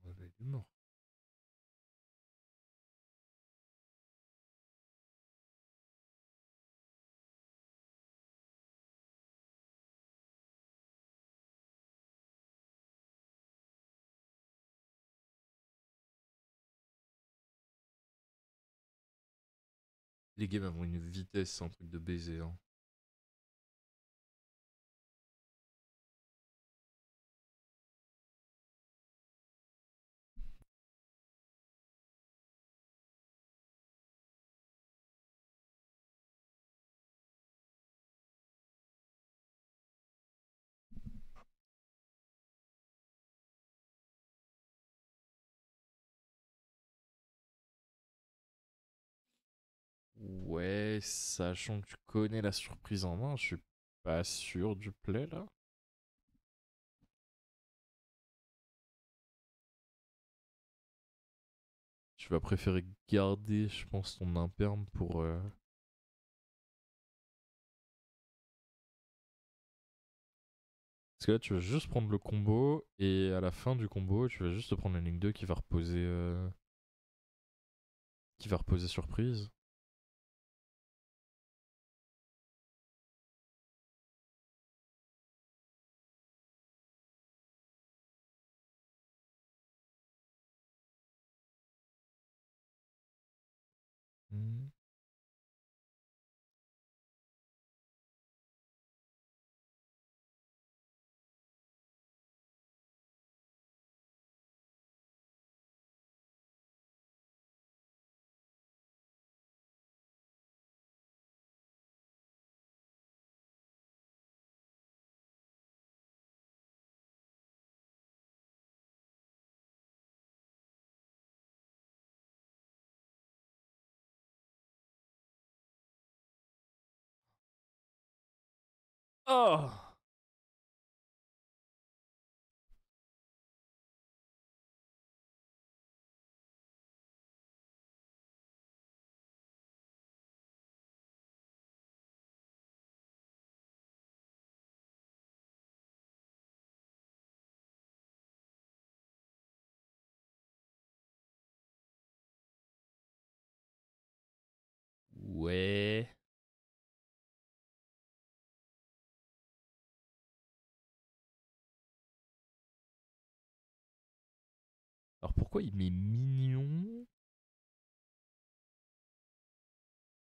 Ouais, il est mort. Les games avont une vitesse, c'est un truc de baiser. Hein. Ouais, sachant que tu connais la surprise en main, je suis pas sûr du play là. Tu vas préférer garder, je pense, ton imperme pour. Parce que là, tu vas juste prendre le combo, et à la fin du combo, tu vas juste te prendre la ligne 2 qui va reposer. Qui va reposer surprise. Hmm. Oh! Ouais. Alors pourquoi il met mignon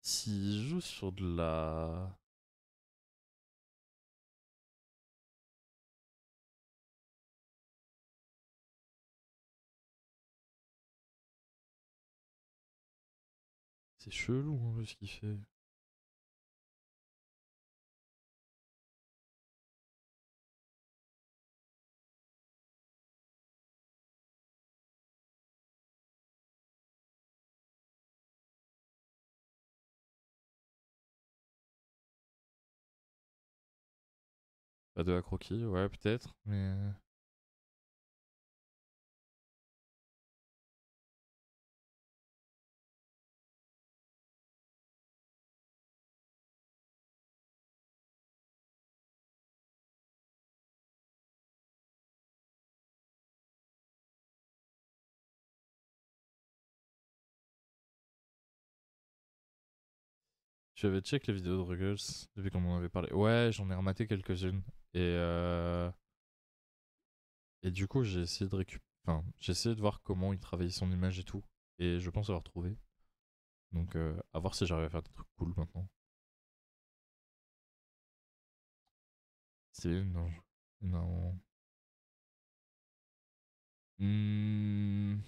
s'il joue sur de la. C'est chelou hein, ce qu'il fait. Pas de à croquis, ouais, peut-être, mais. Tu avais check les vidéos de Ruggles depuis qu'on en avait parlé. Ouais, j'en ai rematé quelques-unes. Et du coup, j'ai essayé de Enfin, j'ai essayé de voir comment il travaillait son image et tout. Et je pense avoir trouvé. Donc, à voir si j'arrive à faire des trucs cool maintenant. C'est. Non. Non. Hmm.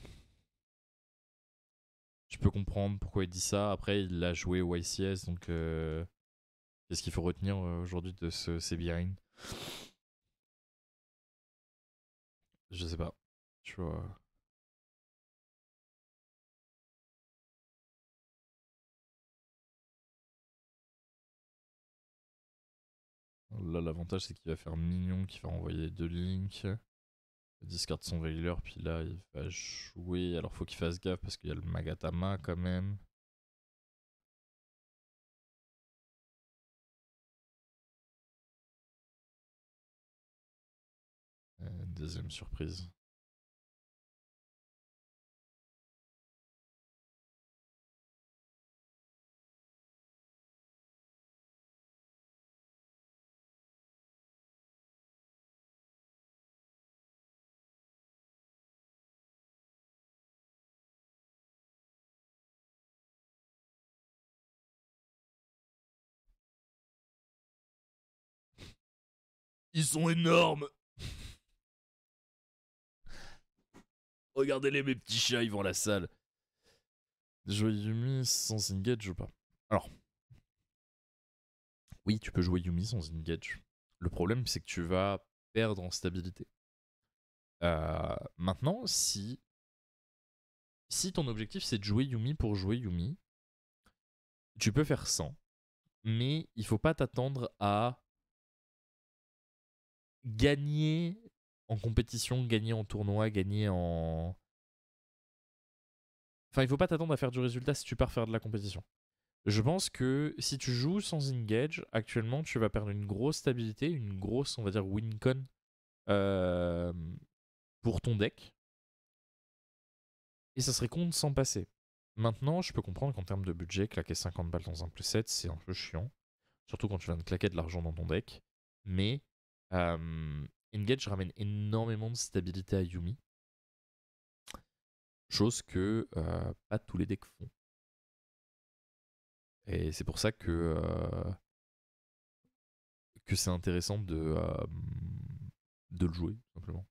Je peux comprendre pourquoi il dit ça. Après, il a joué au YCS, donc qu'est-ce qu'il faut retenir aujourd'hui de ce CB9? Je sais pas. Tu vois. Là, l'avantage, c'est qu'il va faire mignon, qu'il va envoyer deux links. Il discard son Veiler, puis là, il va jouer. Alors, faut qu'il fasse gaffe parce qu'il y a le Magatama quand même. Deuxième surprise. Ils sont énormes! Regardez-les, mes petits chats, ils vont à la salle. Jouer Yumi sans engage ou pas? Alors, oui, tu peux jouer Yumi sans engage. Le problème, c'est que tu vas perdre en stabilité. Maintenant, si ton objectif c'est de jouer Yumi pour jouer Yumi, tu peux faire 100. Mais il faut pas t'attendre à gagner en compétition, gagner en tournoi, gagner en. Enfin, il faut pas t'attendre à faire du résultat si tu pars faire de la compétition. Je pense que si tu joues sans engage, actuellement, tu vas perdre une grosse stabilité, une grosse, on va dire, win-con pour ton deck. Et ça serait con de s'en passer. Maintenant, je peux comprendre qu'en termes de budget, claquer 50 balles dans un plus 7, c'est un peu chiant. Surtout quand tu viens de claquer de l'argent dans ton deck. Mais Engage ramène énormément de stabilité à Yumi. Chose que pas tous les decks font. Et c'est pour ça que c'est intéressant de le jouer, simplement.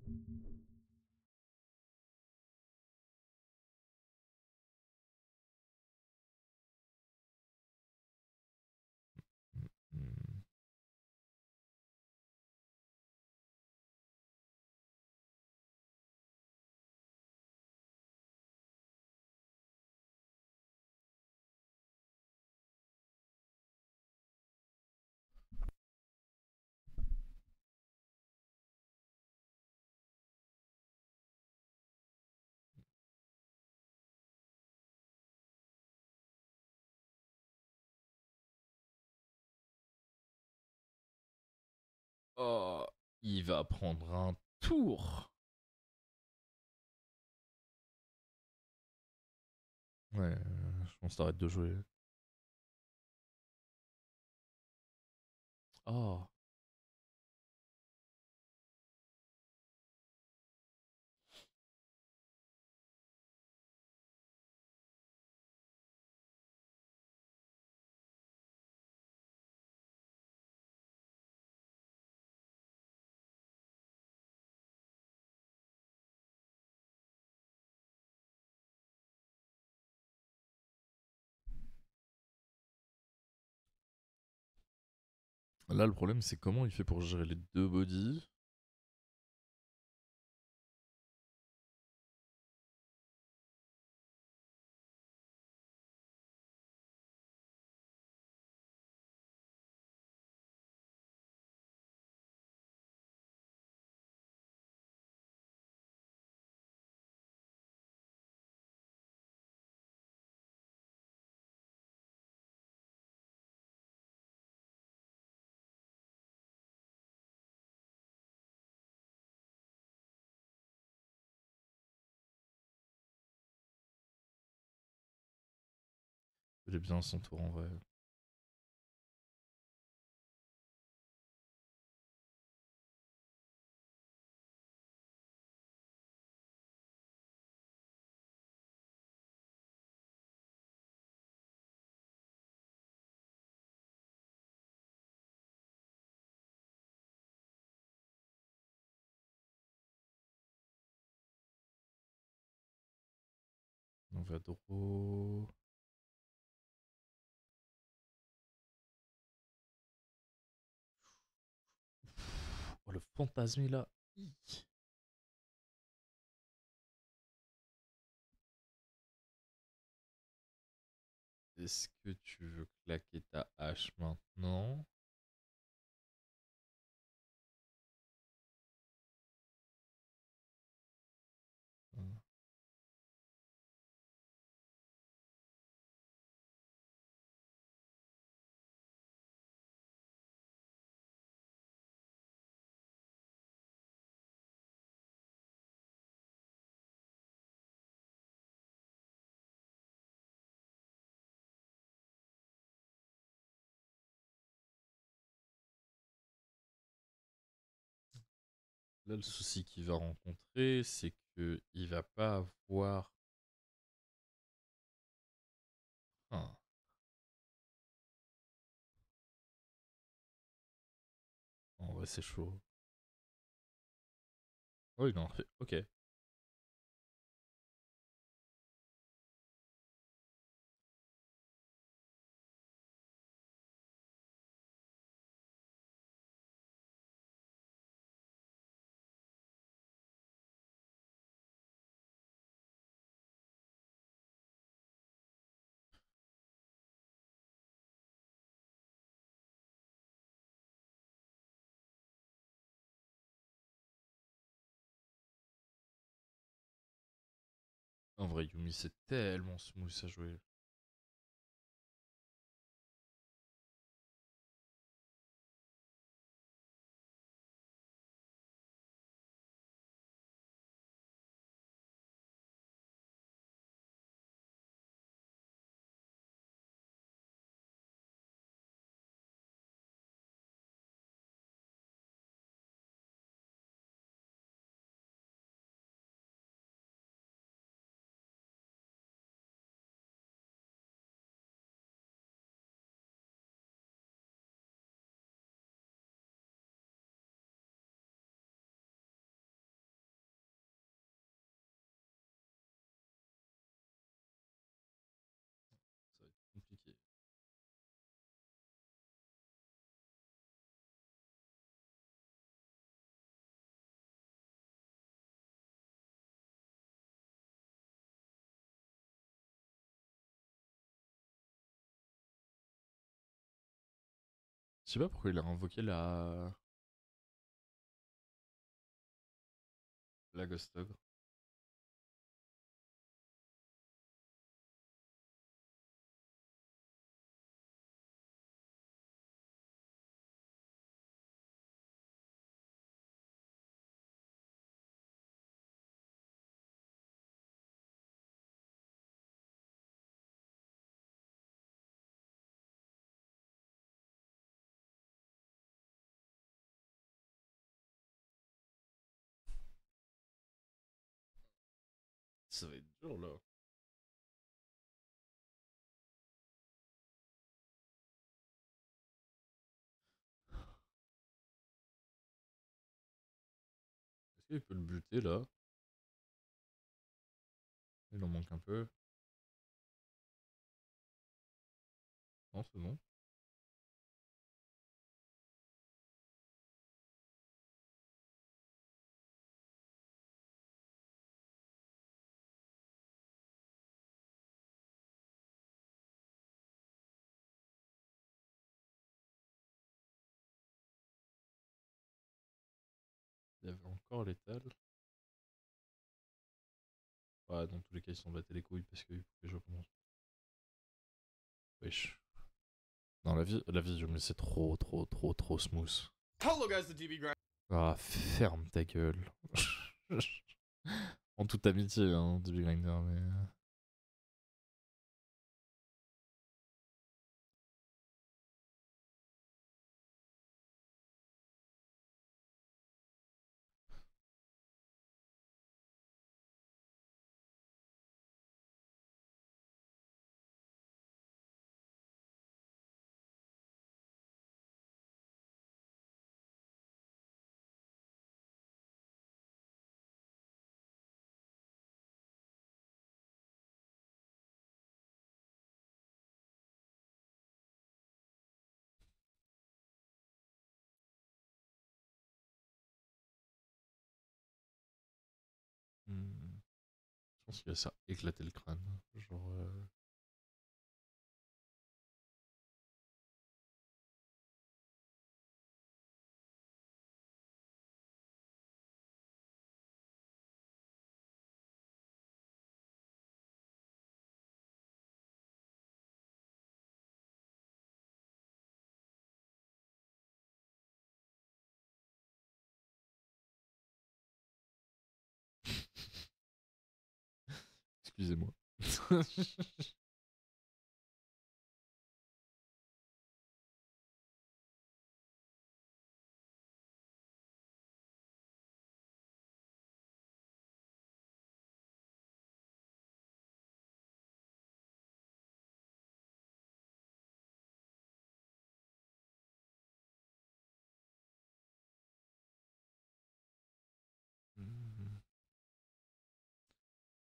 Hmm. Oh, il va prendre un tour. Ouais, je pense que t'arrêtes de jouer. Oh. Là, le problème, c'est comment il fait pour gérer les deux bodies. Il est bien son tour en vrai. On va draw. Oh, le fantasme est là. Est-ce que tu veux claquer ta hache maintenant? Là, le souci qu'il va rencontrer, c'est que il va pas avoir. Ah. En vrai, c'est chaud. Oh, il en fait. Ok. En vrai, Yumi, c'est tellement smooth à jouer. Ça va être compliqué. Je sais pas pourquoi il a invoqué la Ghost Ogre. Ça va être dur là. Est-ce qu'il peut le buter là? Il en manque un peu. Non, c'est bon. Il y avait encore l'étal. Ouais, dans tous les cas, ils s'en battaient les couilles parce que je commence. Wesh. Non, la vie, mais c'est trop smooth. Hello, guys, the DB Grind. Ah, ferme ta gueule. En toute amitié, hein, DB Grinder, mais. pense que ça a éclaté le crâne. Genre. Excusez-moi.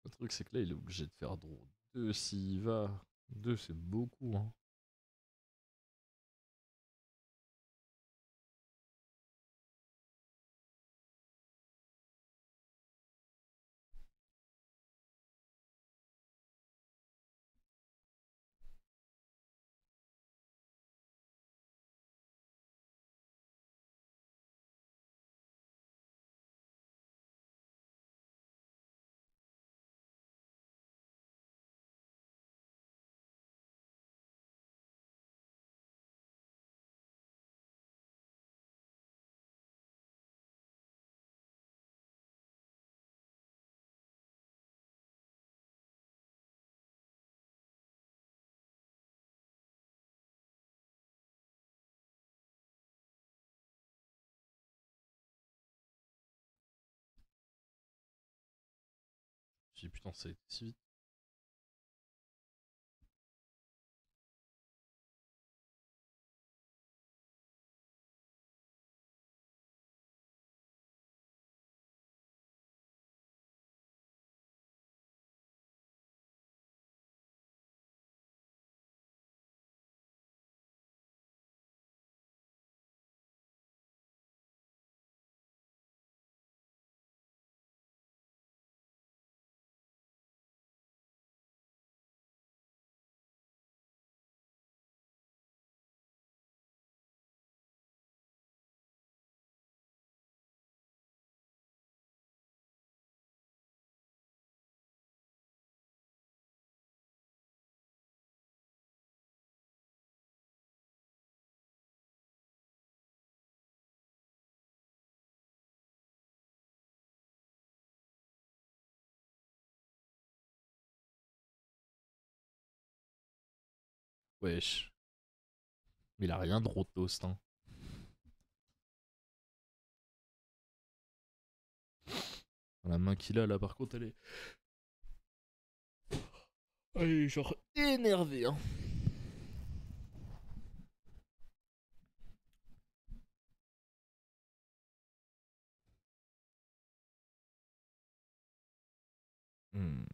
Le truc, c'est que là, il est obligé de faire draw 2 s'il va. 2, c'est beaucoup, hein. Je dis putain, ça a été si vite. Wesh. Mais il a rien de raw toast, hein. La main qu'il a là, par contre, elle est. Elle est genre énervée, hein. Hmm.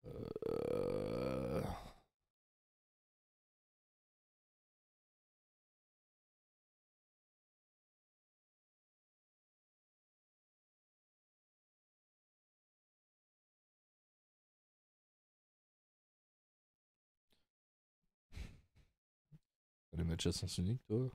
Euh... Les matchs à sens unique, toi.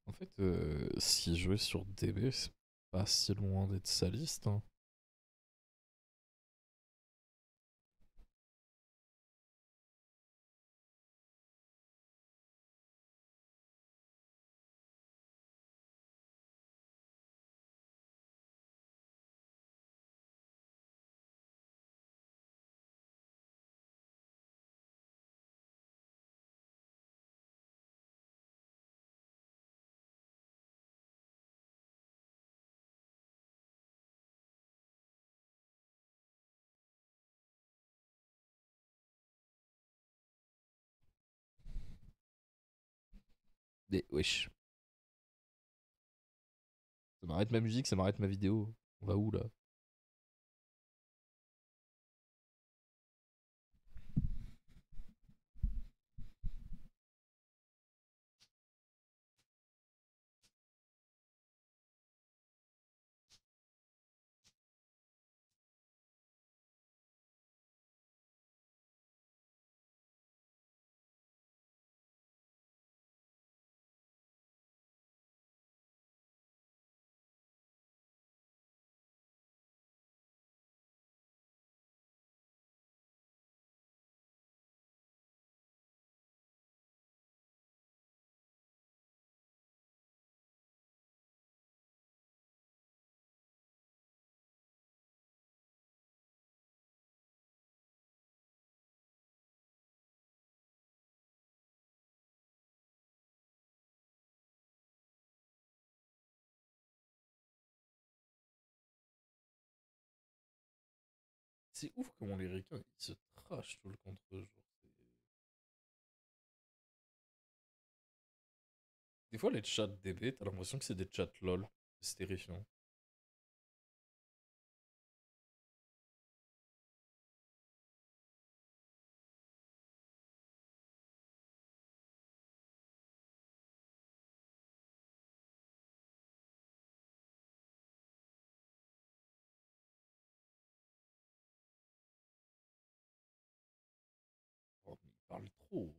En fait, si jouer sur DB, c'est pas si loin d'être saliste, hein. Mais wesh. Ça m'arrête ma musique, ça m'arrête ma vidéo. On va où là? C'est ouf comment les requins ils se trashent tout le contre eux. Des fois, les chats DB, t'as l'impression que c'est des chats LOL. C'est terrifiant. Oh, mais ils parlent trop.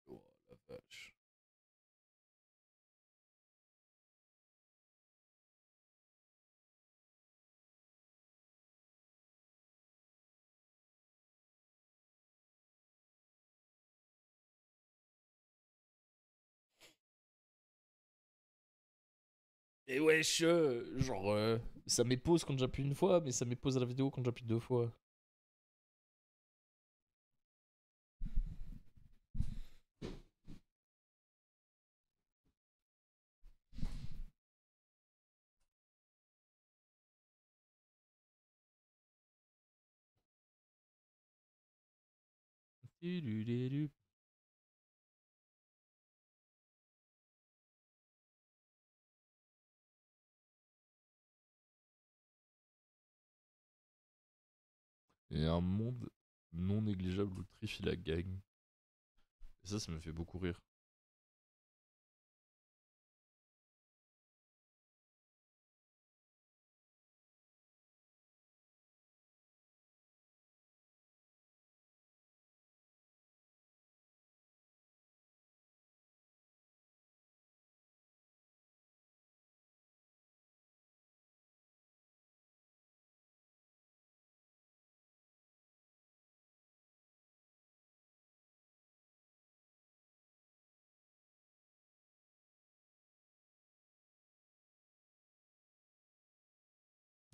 Oh la vache. Et wesh, genre, ça met pause quand j'appuie une fois, mais ça met pause à la vidéo quand j'appuie deux fois. Il y a un monde non négligeable où Trifi la gagne. Et ça me fait beaucoup rire.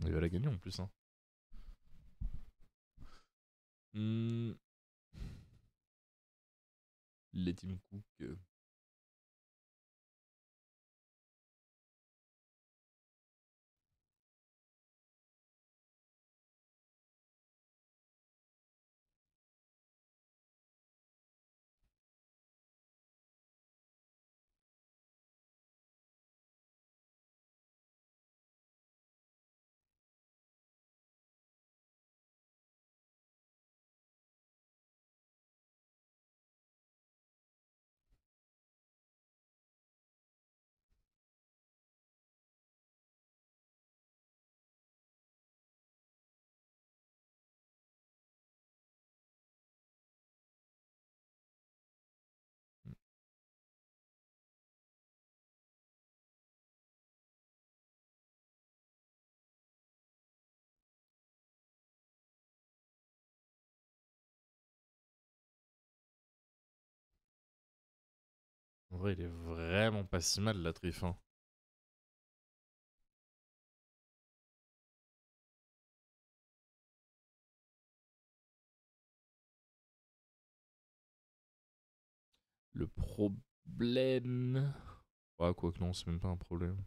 Il va la gagner en plus. Hein. Les Tim Cook. En vrai, il est vraiment pas si mal la triffe. Hein. Le problème. Ouais, quoi que non, c'est même pas un problème.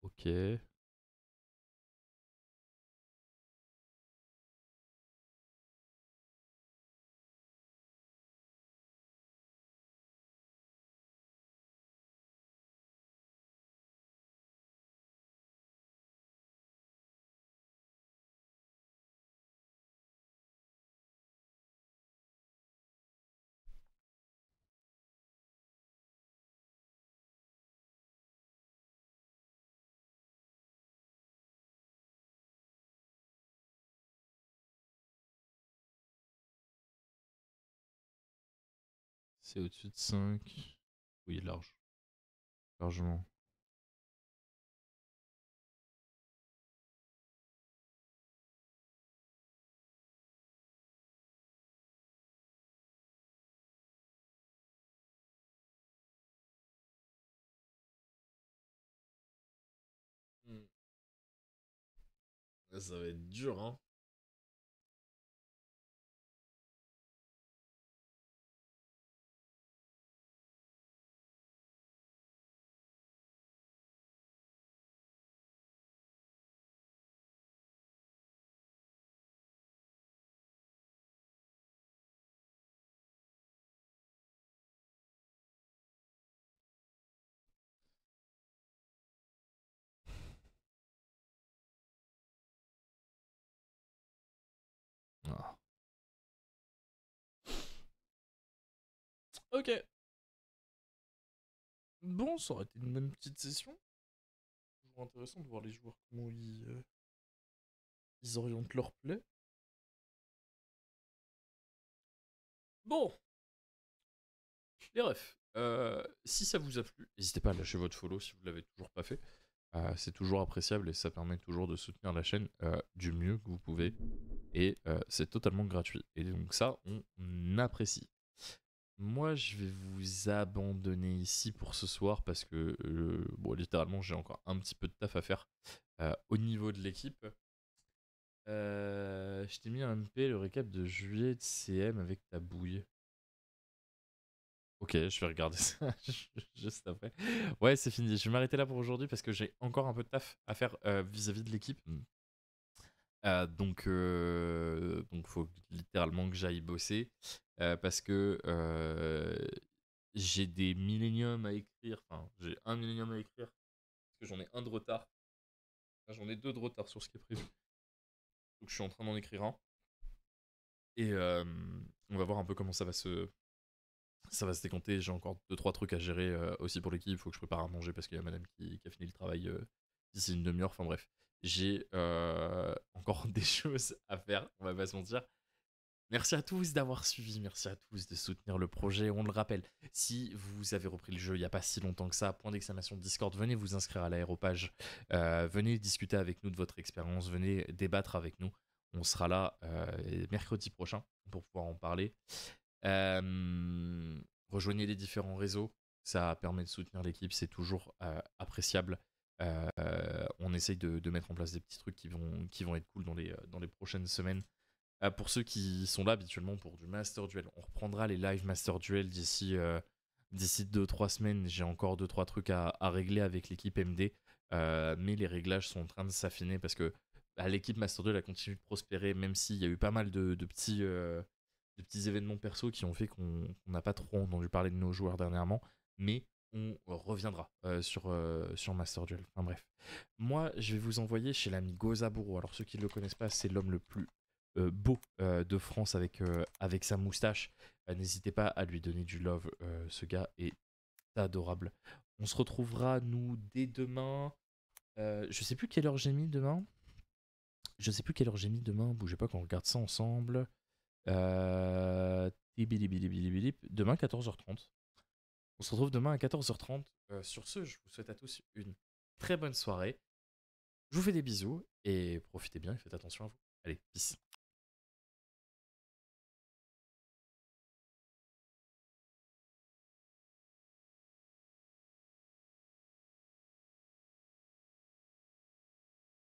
Ok. C'est au-dessus de 5. Oui, large. Largement. Ça va être dur, hein. Ah. Ok. Bon, ça aurait été une même petite session. Toujours intéressant de voir les joueurs comment ils orientent leur play. Bon, les refs. Si ça vous a plu, n'hésitez pas à lâcher votre follow si vous l'avez toujours pas fait. C'est toujours appréciable et ça permet toujours de soutenir la chaîne du mieux que vous pouvez. Et c'est totalement gratuit. Et donc ça, on apprécie. Moi, je vais vous abandonner ici pour ce soir parce que, bon, littéralement, j'ai encore un petit peu de taf à faire au niveau de l'équipe. Je t'ai mis un MP, le récap de juillet de CM avec ta bouille. Ok, je vais regarder ça juste après. Ouais, c'est fini. Je vais m'arrêter là pour aujourd'hui parce que j'ai encore un peu de taf à faire vis-à-vis de l'équipe. Donc, faut littéralement que j'aille bosser parce que j'ai des milléniums à écrire. Enfin, j'ai un millénium à écrire parce que j'en ai un de retard. Enfin, j'en ai deux de retard sur ce qui est prévu. Donc, je suis en train d'en écrire un. Et on va voir un peu comment ça va se décompter. J'ai encore 2-3 trucs à gérer aussi pour l'équipe. Il faut que je prépare à manger parce qu'il y a madame qui a fini le travail d'ici une demi-heure. Enfin bref, j'ai encore des choses à faire, on va pas se mentir. Merci à tous d'avoir suivi, merci à tous de soutenir le projet. On le rappelle, si vous avez repris le jeu il n'y a pas si longtemps que ça, point d'exclamation Discord, venez vous inscrire à l'aéropage, venez discuter avec nous de votre expérience, venez débattre avec nous. On sera là mercredi prochain pour pouvoir en parler. Rejoignez les différents réseaux, ça permet de soutenir l'équipe, c'est toujours appréciable. On essaye de mettre en place des petits trucs qui vont être cool dans les prochaines semaines. Pour ceux qui sont là habituellement pour du Master Duel, on reprendra les live Master Duel d'ici 2-3 semaines. J'ai encore 2-3 trucs à régler avec l'équipe MD, mais les réglages sont en train de s'affiner parce que l'équipe Master Duel a continué de prospérer, même s'il y a eu pas mal de petits événements perso qui ont fait qu'on n'a pas trop entendu parler de nos joueurs dernièrement, mais on reviendra sur Master Duel. Enfin bref, moi je vais vous envoyer chez l'ami Gozaburo. Alors ceux qui ne le connaissent pas, c'est l'homme le plus beau de France avec sa moustache. N'hésitez pas à lui donner du love, ce gars est adorable. On se retrouvera nous dès demain. Je sais plus quelle heure j'ai mis demain. Bougez pas qu'on regarde ça ensemble. Demain 14h30. On se retrouve demain à 14h30. Sur ce, je vous souhaite à tous une très bonne soirée. Je vous fais des bisous et profitez bien et faites attention à vous. Allez, peace.